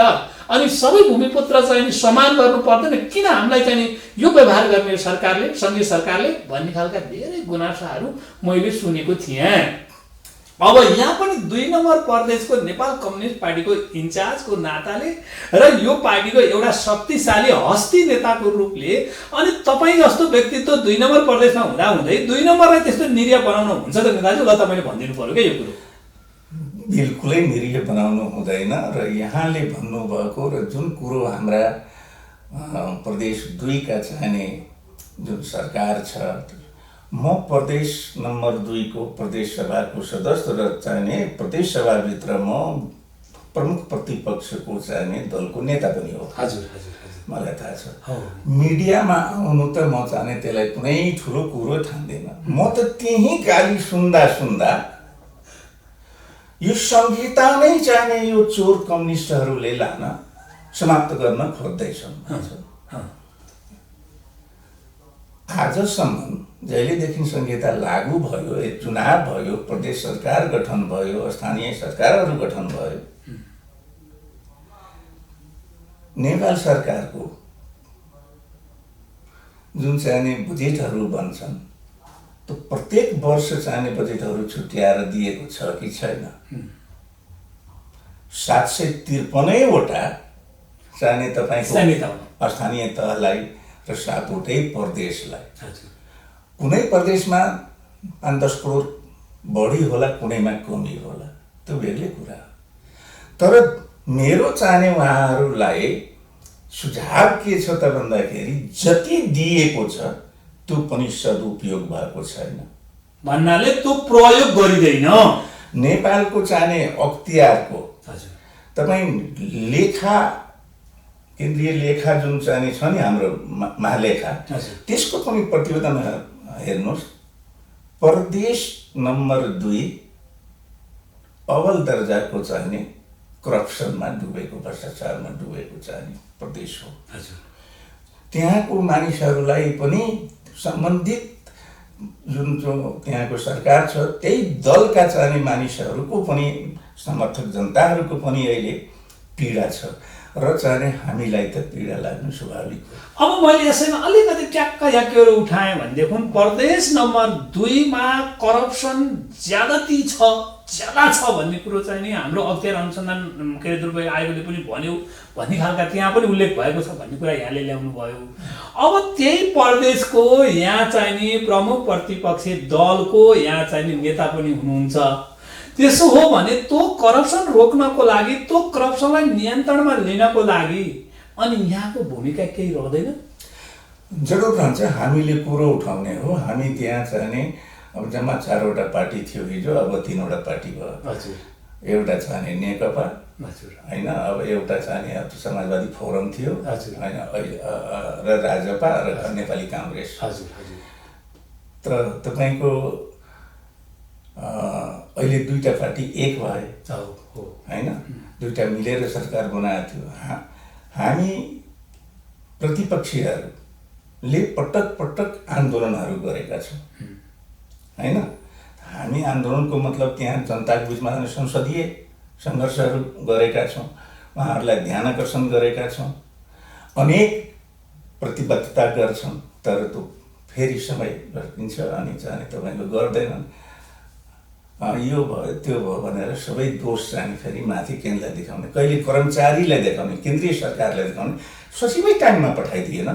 अनि सबै भूमिपुत्र चाहिँ नि समान गर्नु पर्दैन, किन हामीलाई चाहिँ नि यो व्यवहार गर्ने सरकारले, सङ्घीय सरकारले भन्ने खालका धेरै गुनासाहरू मैले सुनेको थिएँ। अब यहाँ पनि 2 नम्बर प्रदेशको नेपाल कम्युनिस्ट पार्टीको इन्चार्जको नाताले र यो पार्टीको एउटा शक्तिशाली हस्ती नेताको रूपले अनि तपाईँ जस्तो व्यक्तित्व 2 नम्बर प्रदेशमा हुँदै 2 नम्बरलाई त्यस्तो निरीह बनाउनु हुन्छ त दाजु? ल तपाईँले भनिदिनु पर्यो क्या यो कुरो। बिल्कुलै निरीह बनाउनु हुँदैन र यहाँले भन्नुभएको र जुन कुरो हाम्रा प्रदेश 2 का चाहिने जुन सरकार छ, म प्रदेश नम्बर 2 को प्रदेश सभाको सदस्य र चाहिने प्रदेश सभाभित्र म प्रमुख प्रतिपक्षको चाहिने दलको नेता पनि हो। हजुर हजुर हजुर, मलाई थाहा छ। मिडियामा आउनु त म चाहिँ त्यसलाई कुनै ठुलो कुरो ठान्दिनँ। म त त्यही गाली सुन्दा यो संहिता नै चाहिने यो चोर कम्युनिस्टहरूले लान समाप्त गर्न खोज्दैछन्। आजसम्म जहिलेदेखि संहिता लागू भयो, चुनाव भयो, प्रदेश सरकार गठन भयो, स्थानीय सरकारहरू गठन भयो, नेपाल सरकारको जुन चाहिने बजेटहरू बन्छन् त्यो प्रत्येक वर्ष चाहिने बजेटहरू छुट्याएर दिएको छ कि छैन? 753 वटा चाहिने तपाईँको स्थानीय तहलाई र 7 वटै प्रदेशलाई। कुनै प्रदेशमा 5-10 करोड बढी होला, कुनैमा कमी होला, त्यो बेग्लै कुरा हो। तर मेरो चाहिने उहाँहरूलाई सुझाव के छ त भन्दाखेरि जति दिएको छ त्यो पनि सदुपयोग भएको छैन भन्नाले त्यो प्रयोग गरिँदैन। नेपालको चाहिने अख्तियारको तपाईँ लेखा, केन्द्रीय लेखा जुन चाहिने छ नि हाम्रो महालेखा, त्यसको पनि प्रतिवेदन हेर्नुहोस्। प्रदेश नम्बर 2 अव्वल दर्जाको चाहिने करप्सनमा डुबेको, भ्रष्टाचारमा डुबेको चाहिने प्रदेश हो। त्यहाँको मानिसहरूलाई पनि सम्बन्धित जुन त्यहाँको सरकार छ त्यही दलका चाहिने मानिसहरूको पनि, समर्थक जनताहरूको पनि अहिले पीडा छ र चाहिने हामीलाई त पीडा लाग्नु स्वाभाविक हो। अब मैले यसैमा अलिकति ट्याक्क याकेर उठाएँ भनेदेखि प्रदेश नम्बर 2 मा करप्सन ज्यादा छ भन्ने कुरो चाहिँ नि हाम्रो अख्तियार अनुसन्धान दुर्व्यय आयोगले पनि भन्यो भन्ने खालका त्यहाँ पनि उल्लेख भएको छ भन्ने कुरा यहाँले ल्याउनु भयो। अब त्यही प्रदेशको यहाँ चाहिँ नि प्रमुख प्रतिपक्षी दलको यहाँ चाहिँ नि नेता पनि हुनुहुन्छ। त्यसो हो भने त्यो करप्सन रोक्नको लागि, त्यो करप्सनलाई नियन्त्रणमा लिनको लागि अनि यहाँको भूमिका केही रहँदैन? जरुर रहन्छ। हामीले कुरो उठाउने हो। हामी त्यहाँ चाहिने अब जम्मा 4 वटा पार्टी थियो हिजो, अब 3 वटा पार्टी भयो। एउटा चाहिने नेकपा होइन, अब एउटा चाहिने समाजवादी फोरम थियो होइन, र राजपा र नेपाली काङ्ग्रेस। तर तपाईँको अहिले 2टा पार्टी एक भए होइन, 2टा मिलेर सरकार बनाएको थियो। हामी प्रतिपक्षीहरूले पटक आन्दोलनहरू गरेका छौँ होइन। हामी आन्दोलनको मतलब त्यहाँ जनताको बिचमा संसदीय सङ्घर्षहरू गरेका छौँ, उहाँहरूलाई ध्यान आकर्षण गरेका छौँ, अनेक प्रतिबद्धता गर्छौँ। तर त्यो फेरि समय लड्किन्छ अनि चाहिँ तपाईँको गर्दैनन्। यो भयो त्यो भयो भनेर सबै दोष चाहिँ फेरि माथि केन्द्रलाई देखाउने, कहिले कर्मचारीलाई देखाउने, केन्द्रीय सरकारलाई देखाउने। सचिवै टाइममा पठाइदिएन,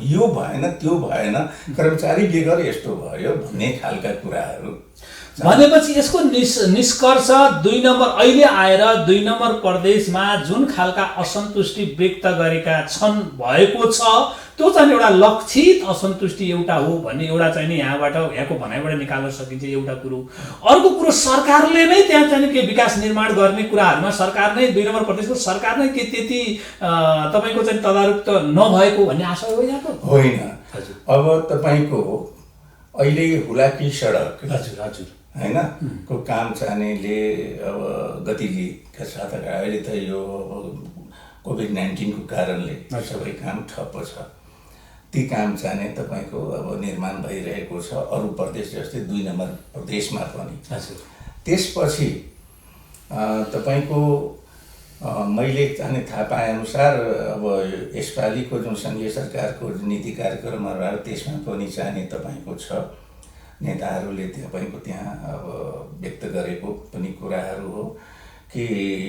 यो भएन त्यो भएन, कर्मचारी बेगर यस्तो भयो भन्ने खालका कुराहरू भनेपछि यसको निष्कर्ष 2 नम्बर अहिले आएर 2 नम्बर प्रदेशमा जुन खालका असन्तुष्टि व्यक्त गरेका छन् भएको छ त्यो चाहिँ एउटा लक्षित असन्तुष्टि एउटा हो भन्ने एउटा चाहिँ नि यहाँको भनाइबाट निकाल्न सकिन्छ एउटा कुरो। अर्को कुरो सरकारले नै त्यहाँ चाहिँ के विकास निर्माण गर्ने कुराहरूमा सरकार नै 2 नम्बर प्रदेशको सरकार नै के त्यति तपाईँको चाहिँ तदारुक त नभएको भन्ने आशा हो यहाँको? होइन। अब तपाईँको अहिले हुलाकी सडक होइन को काम चाहनेले अब गतिका साथ अहिले त यो कोभिड-19 को कारणले सबै काम ठप्प छ। ती काम चाहिँ तपाईँको अब निर्माण भइरहेको छ अरू प्रदेश जस्तै 2 नम्बर प्रदेशमा पनि। त्यसपछि तपाईँको मैले चाहिँ थाहा पाएअनुसार अब यसपालिको जुन सङ्घीय सरकारको नीति कार्यक्रमहरू त्यसमा पनि चाहिँ तपाईँको छ नेताहरूले तपाईँको त्यहाँ अब व्यक्त गरेको पनि कुराहरू हो कि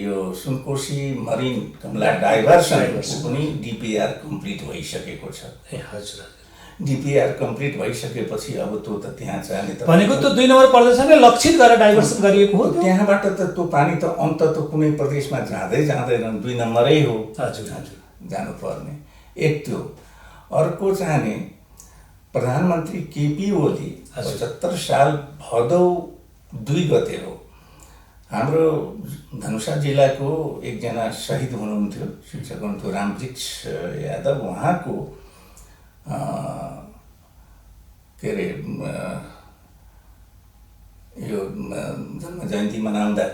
यो सुनकोशी मरिन कमला डाइभर्सनको पनि डिपिआर कम्प्लिट भइसकेको छ। डिपिआर कम्प्लिट भइसकेपछि अब त्यो त त्यहाँ चाहिँ भनेको त 2 नम्बर प्रदेशमै लक्षित गरेर डाइभर्सन गरिएको हो। त्यहाँबाट त त्यो पानी त अन्त त कुनै प्रदेशमा जाँदैन 2 नम्बरै हो जानुपर्ने। एक त्यो अर्को चाहिँ प्रधानमन्त्री केपी ओली 75 साल भदौ 2 गते हो हाम्रो धनुषा जिल्लाको एकजना शहीद हुनुहुन्थ्यो, शिक्षक हुनुहुन्थ्यो रामवृक्ष यादव। उहाँको के अरे यो जन्म जयन्ती मनाउँदा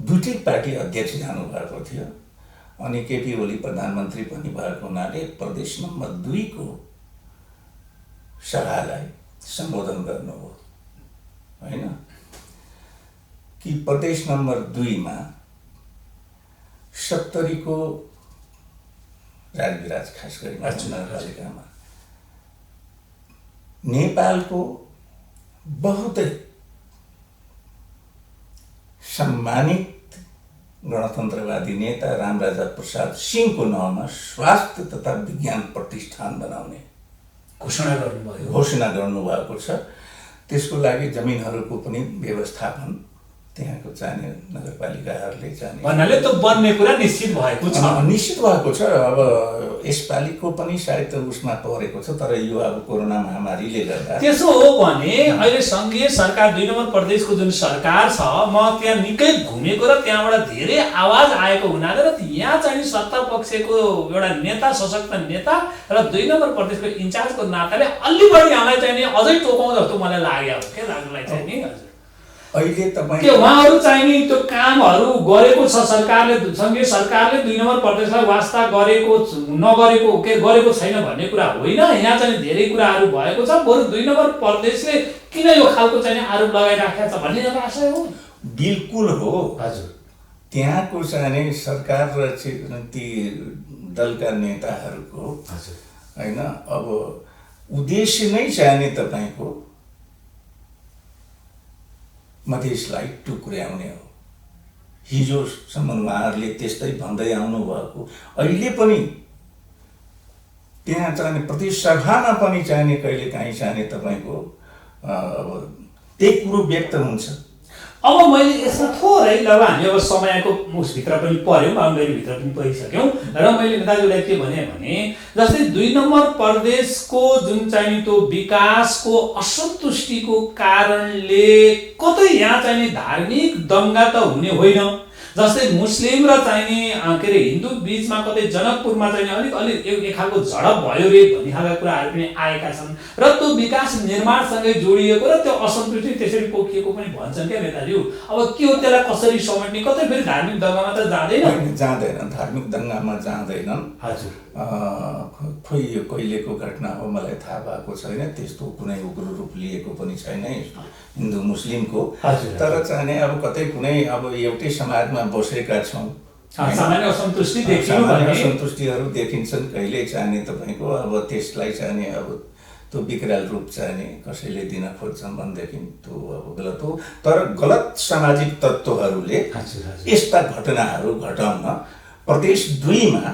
दुईटै पार्टी अध्यक्ष जानुभएको थियो अनि केपी ओली प्रधानमन्त्री पनि भएको हुनाले प्रदेश नम्बर 2 को सभालाई सम्बोधन गर्नुभयो होइन कि प्रदेश नम्बर 2 मा 70 को राजविराज खास गरी नगरपालिकामा नेपालको बहुतै सम्मानित गणतन्त्रवादी नेता रामराजा प्रसाद सिंहको नाममा स्वास्थ्य तथा विज्ञान प्रतिष्ठान बनाउने घोषणा गर्नुभएको छ। त्यसको लागि जमिनहरूको पनि व्यवस्थापन त्यहाँको चाहिने नगरपालिकाहरूले चाहिने भन्नाले त बन्ने कुरा निश्चित भएको छ। निश्चित भएको छ। अब यसपालिको पनि सायद उसमा परेको छ तर यो अब कोरोना महामारीले गर्दा। त्यसो हो भने अहिले सङ्घीय सरकार 2 नम्बर प्रदेशको जुन सरकार छ म त्यहाँ निकै घुमेको र त्यहाँबाट धेरै आवाज आएको हुनाले र यहाँ चाहिँ सत्ता पक्षको एउटा नेता सशक्त नेता र 2 नम्बर प्रदेशको इन्चार्जको नाताले अलि बढी यहाँलाई चाहिँ अझै टोकाउँ जस्तो मलाई लाग्यो के लाग्नुलाई चाहिँ नि हजुर अहिले तपाईँ के उहाँहरू चाहिँ नि त्यो कामहरू गरेको छ सरकारले सङ्घीय सरकारले 2 नम्बर प्रदेशलाई वास्ता गरेको नगरेको के गरेको छैन भन्ने कुरा होइन। यहाँ चाहिँ धेरै कुराहरू भएको छ बरु 2 नम्बर प्रदेशले किन यो खालको चाहिँ आरोप लगाइराखेको छ भन्ने एउटा आशय हो। बिल्कुल हो हजुर। त्यहाँको चाहिँ सरकार र ती दलका नेताहरूको होइन अब उद्देश्य नै चाहिने तपाईँको मधेसलाई टुक्र्याउने हो। हिजोसम्म उहाँहरूले त्यस्तै भन्दै आउनुभएको अहिले पनि त्यहाँ चाहिने प्रदेश सभामा पनि चाहिने कहिले काहीँ चाहिने तपाईँको अब त्यही कुरो व्यक्त हुन्छ। अब मैले यसमा थोरै अब हामी अब समयको उसभित्र पनि पऱ्यौँ बाउन्डरीभित्र पनि परिसक्यौँ र मैले दाजुलाई के भने जस्तै 2 नम्बर प्रदेशको जुन चाहिँ त्यो विकासको असन्तुष्टिको कारणले कतै यहाँ चाहिँ धार्मिक दङ्गा त हुने होइन। जस्तै मुस्लिम र चाहिने के अरे हिन्दू बीचमा कतै जनकपुरमा चाहिँ अलिक एक खालको झडप भयो रे भन्ने खालका कुराहरू पनि आएका छन् र त्यो विकास निर्माणसँगै जोडिएको र त्यो असन्तुष्टि त्यसरी पोखिएको पनि भन्छन् क्या नेताज्यू। अब के हो त्यसलाई कसरी समेट्ने कतै फेरि धार्मिक दङ्गामा त जाँदैन धार्मिक दङ्गामा जाँदैनन्। हजुर खोइ यो कहिलेको घटना हो मलाई थाहा भएको छैन त्यस्तो कुनै उग्र रूप लिएको पनि छैन हिन्दू मुस्लिमको तर चाहिने अब कतै कुनै अब एउटै समाजमा बसेका छौँ सामान्य असन्तुष्टिहरू देखिन्छन् कहिले चाहिने तपाईँको अब त्यसलाई चाहिने अब त्यो विकराल रूप चाहिने कसैले दिन खोज्छन् भनेदेखि त्यो अब गलत हो। तर गलत सामाजिक तत्त्वहरूले यस्ता घटनाहरू घटाउन प्रदेश 2 मा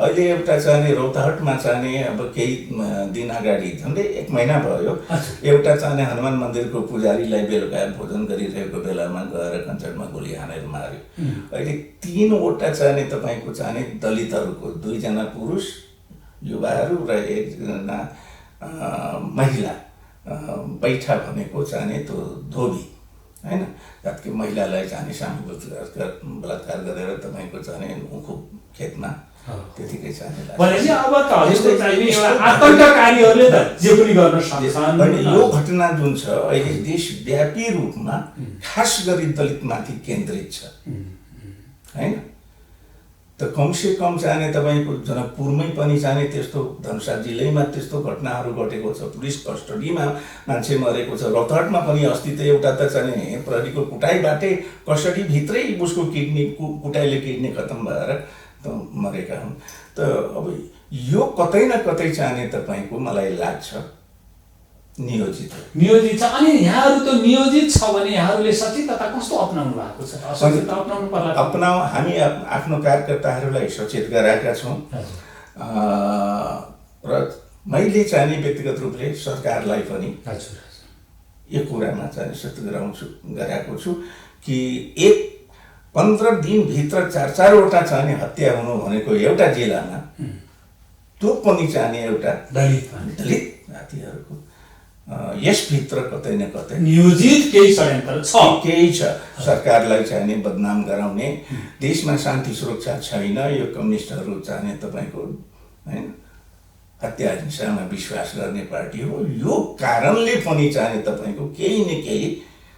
अहिले एउटा चाहिने रौतहटमा चाहिने अब केही दिन अगाडि झन्डै 1 महिना भयो एउटा चाहिने हनुमान मन्दिरको पुजारीलाई बेलुका भोजन गरिरहेको बेलामा गएर कञ्चरमा गोली हानेर मार्यो। अहिले 3 वटा चाहिने तपाईँको चाहिने दलितहरूको 2 जना पुरुष युवाहरू र 1 जना महिला बैठा भनेको चाहिने त्यो धोबी हैन जबकि महिलालाई चाहिने सामूहिक बलात्कार गरेर तपाईँको चाहिने उखु खेतमा त्यतिकै चाहिने अब त यस्तो चाहिने एउटा आतंककारीहरूले त जे पनि गर्न सक्छन्। यो घटना जुन छ अहिले देशव्यापी रूपमा खास गरी दलितमाथि केन्द्रित छ हैन त कमसे कम चाहिँ तपाईँको जनकपुरमै पनि चाहिँ त्यस्तो धनुषा जिल्लैमा त्यस्तो घटनाहरू घटेको छ। पुलिस कस्टडीमा मान्छे मरेको छ। रौतहटमा पनि अस्ति त एउटा त चाहिँ प्रहरीको कुटाइबाटै कस्टडीभित्रै उसको किडनी कुटाइले किडनी खत्तम भएर त मरेका हुन्। त अब यो कतै न कतै चाहिँ तपाईँको मलाई लाग्छ नियोजित छ। अनि यहाँहरू त नियोजित छ भने यहाँहरूले सचेतता कस्तो अपनाउनु भएको छ? असचेतता अपनाउनु पर्ला। हामी आफ्नो कार्यकर्ताहरूलाई सचेत गराएका छौँ र मैले चाहिँ व्यक्तिगत रूपले सरकारलाई पनि यो कुरामा चाहिँ सचेत गराएको छु कि 15 दिनभित्र 4-4वटा चाहिँ हत्या हुनु भनेको एउटा जिल्लामा, त्यो पनि चाहिँ एउटा दलित जातिहरूको यसभित्र कतै न कतै नियोजित केही षड्यन्त्र छ, केही छ। सरकारलाई चाहिँ बदनाम गराउने, देशमा शान्ति सुरक्षा छैन, यो कम्युनिस्टहरू चाहिँ तपाईँको हैन हत्या हिंसामा विश्वास गर्ने पार्टी हो। यो कारणले पनि चाहिँ तपाईँको केही न केही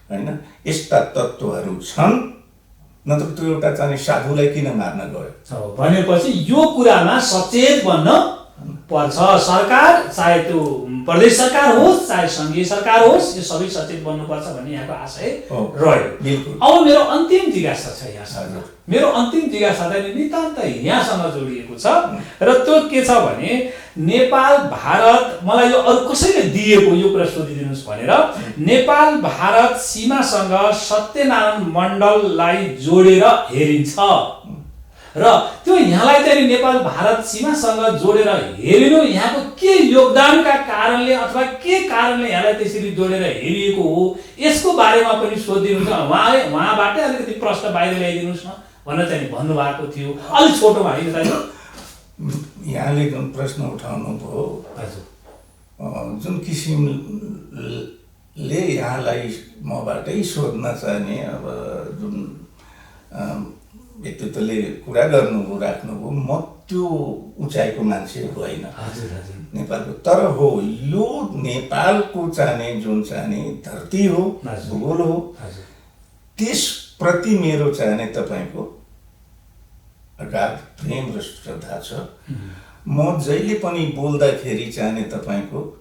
हैन यस्ता तत्त्वहरू छन्। नत्र त्यो एउटा चाहिँ साधुलाई किन मार्न गयो भनेपछि यो कुरामा सचेत बन्न पर्छ। सरकार, चाहे त्यो प्रदेश सरकार होस् चाहे सङ्घीय सरकार होस्, यो सबै सचेत बन्नुपर्छ भन्ने यहाँको आशय रह्यो। अब मेरो अन्तिम जिज्ञासा छ यहाँसँग। मेरो अन्तिम जिज्ञासा चाहिँ नितान्त यहाँसँग जोडिएको छ र त्यो के छ भने नेपाल भारत, मलाई यो अरू कसैले दिएको यो कुरा सोधिदिनुहोस् भनेर, नेपाल भारत सीमासँग सत्यनारायण मण्डललाई जोडेर हेरिन्छ र त्यो यहाँलाई चाहिँ नेपाल भारत सीमासँग जोडेर हेरिनु यहाँको के योगदानका कारणले अथवा के कारणले यहाँलाई त्यसरी जोडेर हेरिएको हो, यसको बारेमा पनि सोधिदिनुहोस्। उहाँबाटै अलिकति प्रश्न बाहिर ल्याइदिनुहोस् न भनेर चाहिँ भन्नुभएको थियो। अलिक छोटोमा होइन दाजु, यहाँले जुन प्रश्न उठाउनु भयो, जुन किसिमले यहाँलाई मबाटै सोध्न चाहने अब जुन व्यक्तित्वले कुरा गर्नुभयो राख्नुभयो, म त्यो उचाइको मान्छे होइन नेपालको। तर हो, यो नेपालको चाहिने जुन चाहिने धरती हो, भूगोल हो, त्यसप्रति मेरो चाहिने तपाईँको अगाध प्रेम र श्रद्धा छ। म जहिले पनि बोल्दाखेरि चाहिने तपाईँको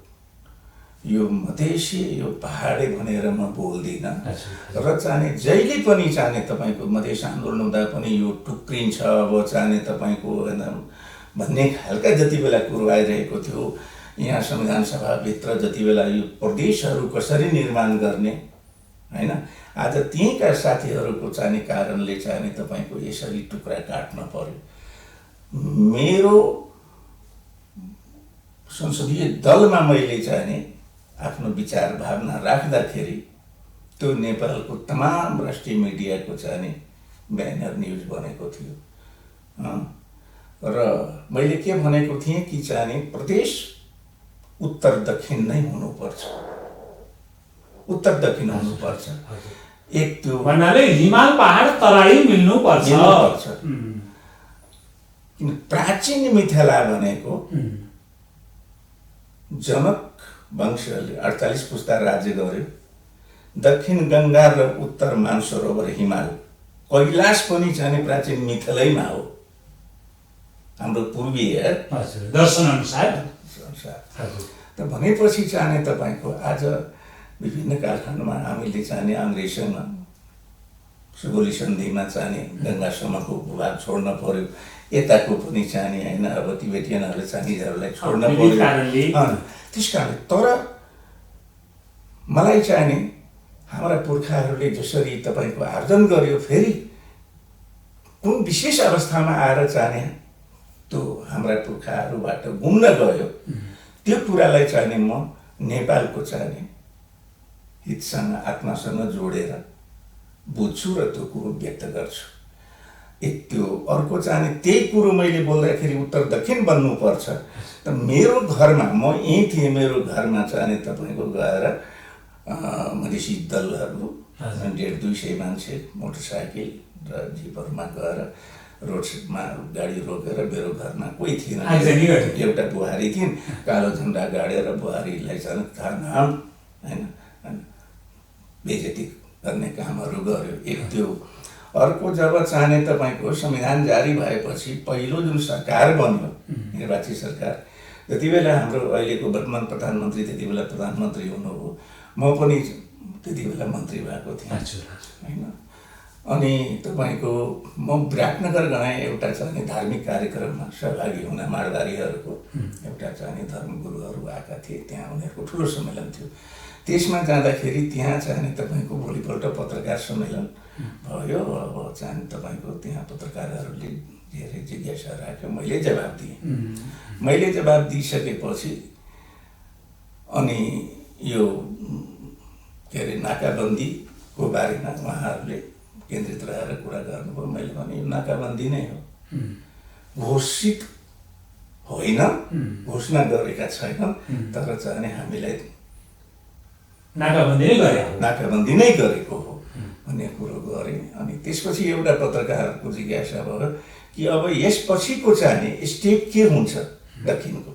यो मधेसी, यो पहाडे भनेर म बोल्दिनँ र चाहिने जहिले पनि चाहिने तपाईँको मधेस आन्दोलन हुँदा पनि यो टुक्रिन्छ अब चाहिने तपाईँको भन्ने खालका जति बेला कुरो आइरहेको थियो। यहाँ संविधान सभाभित्र जति बेला यो प्रदेशहरू कसरी निर्माण गर्ने हैन, आज त्यहीँका साथीहरूको चाहिने कारणले चाहिने तपाईँको यसरी टुक्रा काट्न पर्यो। मेरो संसदीय दलमा मैले चाहिने आफ्नो विचार भावना राख्दाखेरि त्यो नेपालको तमाम राष्ट्रिय मिडियाको चाहिने ब्यानर न्युज बनेको थियो र मैले के भनेको थिएँ कि चाहिने प्रदेश उत्तर दक्षिण नै हुनुपर्छ, उत्तर दक्षिण हुनुपर्छ। एक त्यो भन्नाले हिमाल पहाड तराई मिल्नुपर्छ। किन प्राचीन मिथिला भनेको जनक वंशले 48 पुस्ता राज्य गर्यो। दक्षिण गङ्गा र उत्तर मानसरोवर हिमाल, कैलाश पनि चाहिँ प्राचीन मिथिलैमा हो। हाम्रो पूर्वीय दर्शन अनुसार त भनेपछि चाहिँ तपाईँको आज विभिन्न कालखण्डमा हामीले चाहिने अङ्ग्रेजसँग सुगोली सन्धिमा चाहिने गङ्गासम्मको भूभाग छोड्न पर्यो। यताको पनि चाहिने होइन, अब तिब्बतियनहरूले चाइनिजहरूलाई छोड्न पर्यो त्यस कारणले। तर मलाई चाहिने हाम्रा पुर्खाहरूले जसरी तपाईँको आर्जन गर्यो, फेरि कुन विशेष अवस्थामा आएर चाहिने त्यो हाम्रा पुर्खाहरूबाट गुम्न गयो, त्यो कुरालाई चाहिने म नेपालको चाहिने हितसँग आत्मासँग जोडेर बुझ्छु र त्यो कुरो व्यक्त गर्छु। एक त्यो अर्को चाहिने त्यही कुरो मैले बोल्दाखेरि उत्तर दक्षिण बन्नुपर्छ। त मेरो घरमा, म यहीँ थिएँ, मेरो घरमा चाहिने तपाईँको गएर मधेसी दलहरू 150-200 मान्छे मोटरसाइकल र जिपहरूमा गएर रोडमा गाडी रोकेर मेरो घरमा कोही थिएन, एउटा बुहारी थिइन्, कालो झन्डा गाडेर बुहारीलाई चाहिँ थानाम होइन बेइज्जती गर्ने कामहरू गर्यो। एक त्यो अर्को जब चाहने तपाईँको संविधान जारी भएपछि पहिलो जुन सरकार बन्यो निर्वाचित सरकार, त्यति बेला हाम्रो अहिलेको वर्तमान प्रधानमन्त्री त्यति बेला प्रधानमन्त्री हुनुभयो, म पनि त्यति बेला मन्त्री भएको थिएँ होइन। अनि तपाईँको म विराटनगर गएँ, एउटा चाहिँ धार्मिक कार्यक्रममा सहभागी हुन, मारवाडीहरूको एउटा चाहिँ धर्मगुरुहरू आएका थिए, त्यहाँ उनीहरूको ठुलो सम्मेलन थियो। त्यसमा जाँदाखेरि त्यहाँ चाहिँ तपाईँको भोलिपल्ट पत्रकार सम्मेलन भयो। अब चाहिँ तपाईँको त्यहाँ पत्रकारहरूले धेरै जिज्ञासा राख्यो, मैले जवाब दिएँ। मैले जवाब दिइसकेपछि अनि यो के अरे नाकाबन्दीको बारेमा उहाँहरूले केन्द्रित रहेर कुरा गर्नुभयो। मैले भने यो नाकाबन्दी नै हो, घोषित होइन, घोषणा गरेका छैनन्, तर चाहिँ हामीलाई नाकाबन्दी नै गरेको हो भन्ने कुरो गरेँ। अनि त्यसपछि एउटा पत्रकारको जिज्ञासा भयो कि अब यसपछिको चाहिँ स्टेप के हुन्छ दक्षिणको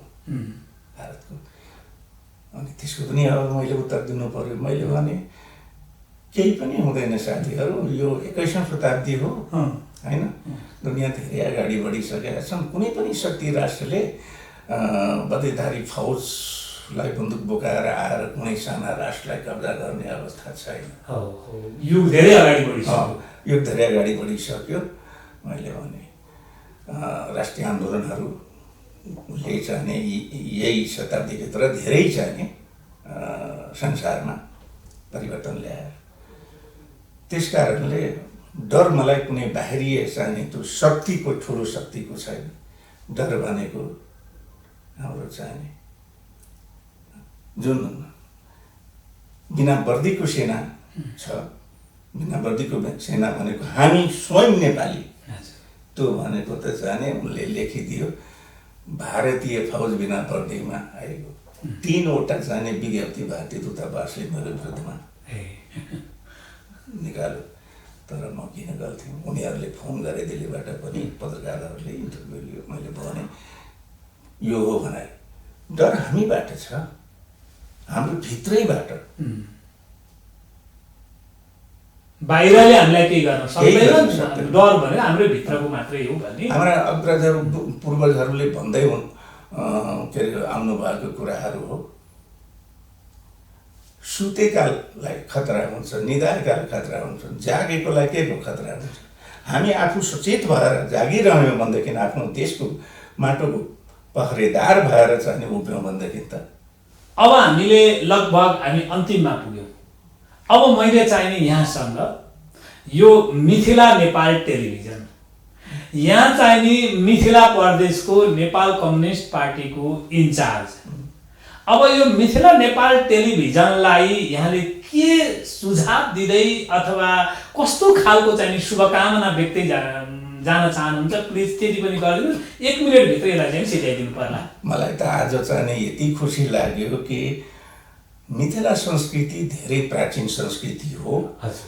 भारतको, अनि त्यसको पनि अब मैले उत्तर दिनु पर्यो। मैले भने केही पनि हुँदैन साथीहरू, यो 21औं शताब्दी हो होइन, दुनियाँ धेरै अगाडि बढिसकेका छन्। कुनै पनि शक्ति राष्ट्रले बधेधारी फौजलाई बन्दुक बोकाएर आएर कुनै साना राष्ट्रलाई कब्जा गर्ने अवस्था छैन। युग धेरै अगाडि बढिसक्यो। मैले भने राष्ट्रिय आन्दोलनहरूले चाहिँ यही शताब्दीभित्र धेरै चाहिँ संसारमा परिवर्तन ल्याएर, त्यस कारणले डर मलाई कुनै बाहिरी चाहिँ त्यो शक्तिको, ठुलो शक्तिको छैन। डर भनेको हाम्रो चाहिँ जुन बिना वर्दीको सेना छ, बिना वर्दीको सेना भनेको हामी स्वयं नेपाली, त्यो भनेको त जाने उनले लेखिदियो भारतीय फौज बिना वर्दीमा आएको 3वटा जाने विज्ञप्ति भारतीय दूतावासले मेरो विरुद्धमा निकाल्यो। तर म किन गर्थेँ, उनीहरूले फोन गरे दिल्लीबाट पनि, पत्रकारहरूले इन्टरभ्यू लियो। मैले भने यो हो भने डर हामीबाट छ, हाम्रो भित्रैबाट। बाहिरले हामीलाई केही गर्न सक्दैन, डर भने हाम्रो भित्रको मात्रै हो भन्ने हाम्रा अग्रजहरू पूर्वजहरूले भन्दै हुन्, के अरे आउनु भएको कुराहरू हो। सुतेकालाई खतरा हुन्छ, निदाएकालाई खतरा हुन्छ, जागेकोलाई के को खतरा हुन्छ। हामी आफू सचेत भएर जागिरह्यौँ भनेदेखि, आफ्नो देशको माटोको पहरेदार भएर चाहिँ उभियौँ भनेदेखि त अब हामीले लगभग हामी अन्तिममा पुग्यौँ। अब मैले चाहिने यहाँसँग यो मिथिला नेपाल टेलिभिजन, यहाँ चाहिने मिथिला प्रदेशको नेपाल कम्युनिस्ट पार्टीको इन्चार्ज, अब यो मिथिला नेपाल टेलिभिजनलाई यहाँले के सुझाव दिँदै अथवा कस्तो खालको चाहिँ शुभकामना व्यक्तै जान चाहनुहुन्छ, प्लिज त्यति पनि गरिदिनुहोस्। 1 मिनटभित्र यसलाई चाहिँ सिधाइदिनु पर्ला। मलाई त आज चाहिँ यति खुसी लाग्यो कि मिथिला संस्कृति धेरै प्राचीन संस्कृति हो,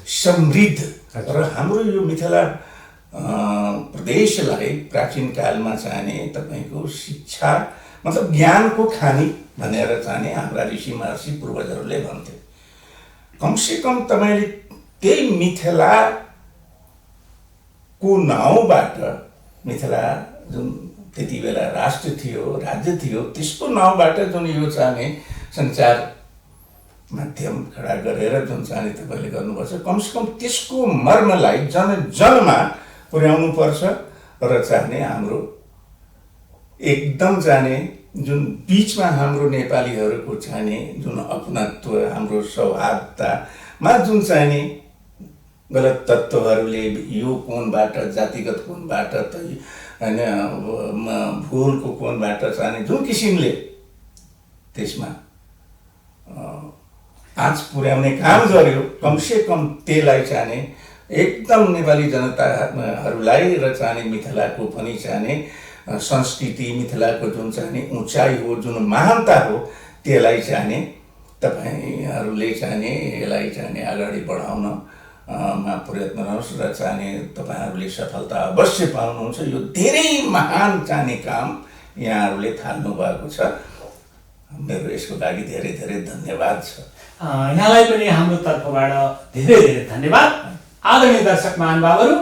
समृद्ध, र हाम्रो यो मिथिला प्रदेशलाई प्राचीन कालमा चाहिँ तपाईँको शिक्षा मतलब ज्ञानको खानी भनेर चाहिँ हाम्रा ऋषि महर्षि पूर्वजहरूले भन्थे। कमसेकम तपाईँले त्यही मिथिलाको नाउँबाट, मिथिला जुन त्यति बेला राष्ट्र थियो, राज्य थियो, त्यसको नाउँबाट जुन यो चाहिँ सञ्चार माध्यम खडा गरेर जुन चाहिँ तपाईँले गर्नुपर्छ, कमसेकम त्यसको मर्मलाई जनमा पुर्याउनु पर्छ। र चाहिँ हाम्रो एकदम जाने जुन बिचमा हाम्रो नेपालीहरूको चाहिने जुन अपनत्व, हाम्रो सौहार्दतामा जुन चाहिने गलत तत्त्वहरूले यो कोणबाट, जातिगत कोणबाट, होइन भूगोलको कोणबाट चाहिने जुन किसिमले त्यसमा आँच पुर्याउने काम गर्यो, कमसेकम त्यसलाई चाहिने एकदम नेपाली जनताहरूलाई र चाहिने मिथिलाको पनि चाहिने संस्कृति, मिथिलाको जुन चाहिने उचाइ हो, जुन महानता हो, त्यसलाई चाहिने तपाईँहरूले चाहिने यसलाई चाहिने अगाडि बढाउन मा प्रयत्न गर्नुहोस् र चाहिने तपाईँहरूले सफलता अवश्य पाउनुहुन्छ। यो धेरै महान चाहिने काम यहाँहरूले थाल्नु भएको छ। मेरो यसको लागि धेरै धेरै धन्यवाद छ। यहाँलाई पनि हाम्रो तर्फबाट धेरै धेरै धन्यवाद। आदरणीय दर्शक महानुभावहरू,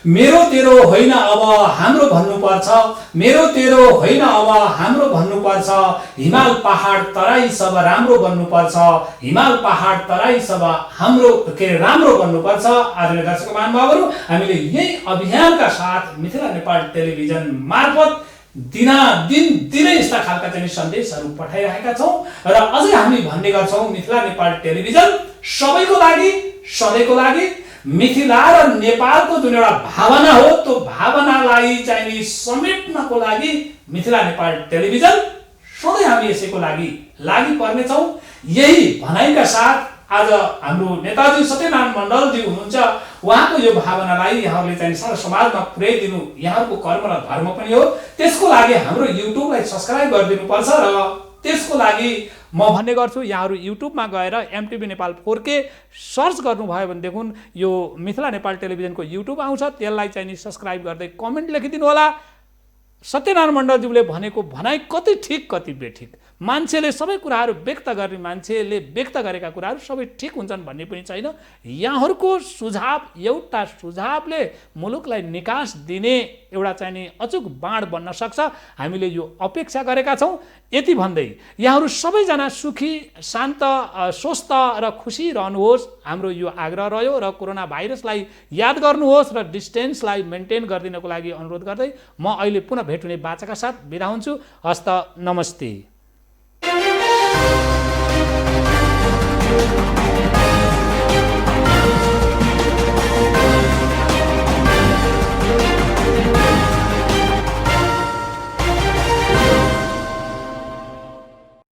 मेरो तेरो होइन अब हाम्रो भन्नुपर्छ, मेरो तेरो होइन अब हाम्रो भन्नुपर्छ, हिमाल पहाड तराई सब राम्रो बन्नुपर्छ, हिमाल पहाड तराई सब हाम्रो राम्रो बन्नुपर्छ। आदरणीय दर्शक महानुभावहरू, हामीले यही अभियानका साथ मिथिला नेपाल टेलिभिजन मार्फत दिनादिन दिनै यस्ता खालका चाहिँ सन्देशहरू पठाइरहेका छौँ र अझै हामी भन्ने गर्छौँ मिथिला नेपाल टेलिभिजन सबैको लागि, सधैँको लागि। मिथिला र नेपालको जुन एउटा भावना हो त्यो भावनालाई चाहिँ नि समेट्नको लागि मिथिला नेपाल टेलिभिजन सधैँ हामी यसैको लागि पर्नेछौँ। यही भनाइका साथ आज हाम्रो नेताजी सत्यनारायण मण्डलजी हुनुहुन्छ, उहाँको यो भावनालाई यहाँहरूले चाहिँ सारा समाजमा पुर्याइदिनु यहाँहरूको कर्म र धर्म पनि हो। त्यसको लागि हाम्रो युट्युबलाई सब्स्क्राइब गरिदिनुपर्छ र त्यसको लागि म भन्ने गर्छु यहाँहरू युट्युबमा गएर एमटिभी नेपाल 4K सर्च गर्नुभयो भनेदेखि यो मिथिला नेपाल टेलिभिजनको युट्युब आउँछ, त्यसलाई चाहिँ नि सब्स्क्राइब गर्दै कमेन्ट लेखिदिनु होला। सत्यनारायण मण्डलज्यूले भनेको भनाइ कति ठिक कति बेठिक, मान्छेले सबै कुराहरू व्यक्त गर्ने मान्छेले व्यक्त गरेका कुराहरू सबै ठिक हुन्छन् भन्ने पनि छैन। यहाँहरूको सुझाव, एउटा सुझावले मुलुकलाई निकास दिने एउटा चाहिँ नि अचुक बाण बन्न सक्छ, हामीले यो अपेक्षा गरेका छौँ। यति भन्दै यहाँहरू सबैजना सुखी, शान्त, स्वस्थ र खुसी रहनुहोस्, हाम्रो यो आग्रह रह्यो। र कोरोना भाइरसलाई याद गर्नुहोस् र डिस्टेन्सलाई मेन्टेन गरिदिनको लागि अनुरोध गर्दै म अहिले पुनः भेट हुने बाचाका साथ बिदा हुन्छु। हस्त, नमस्ते।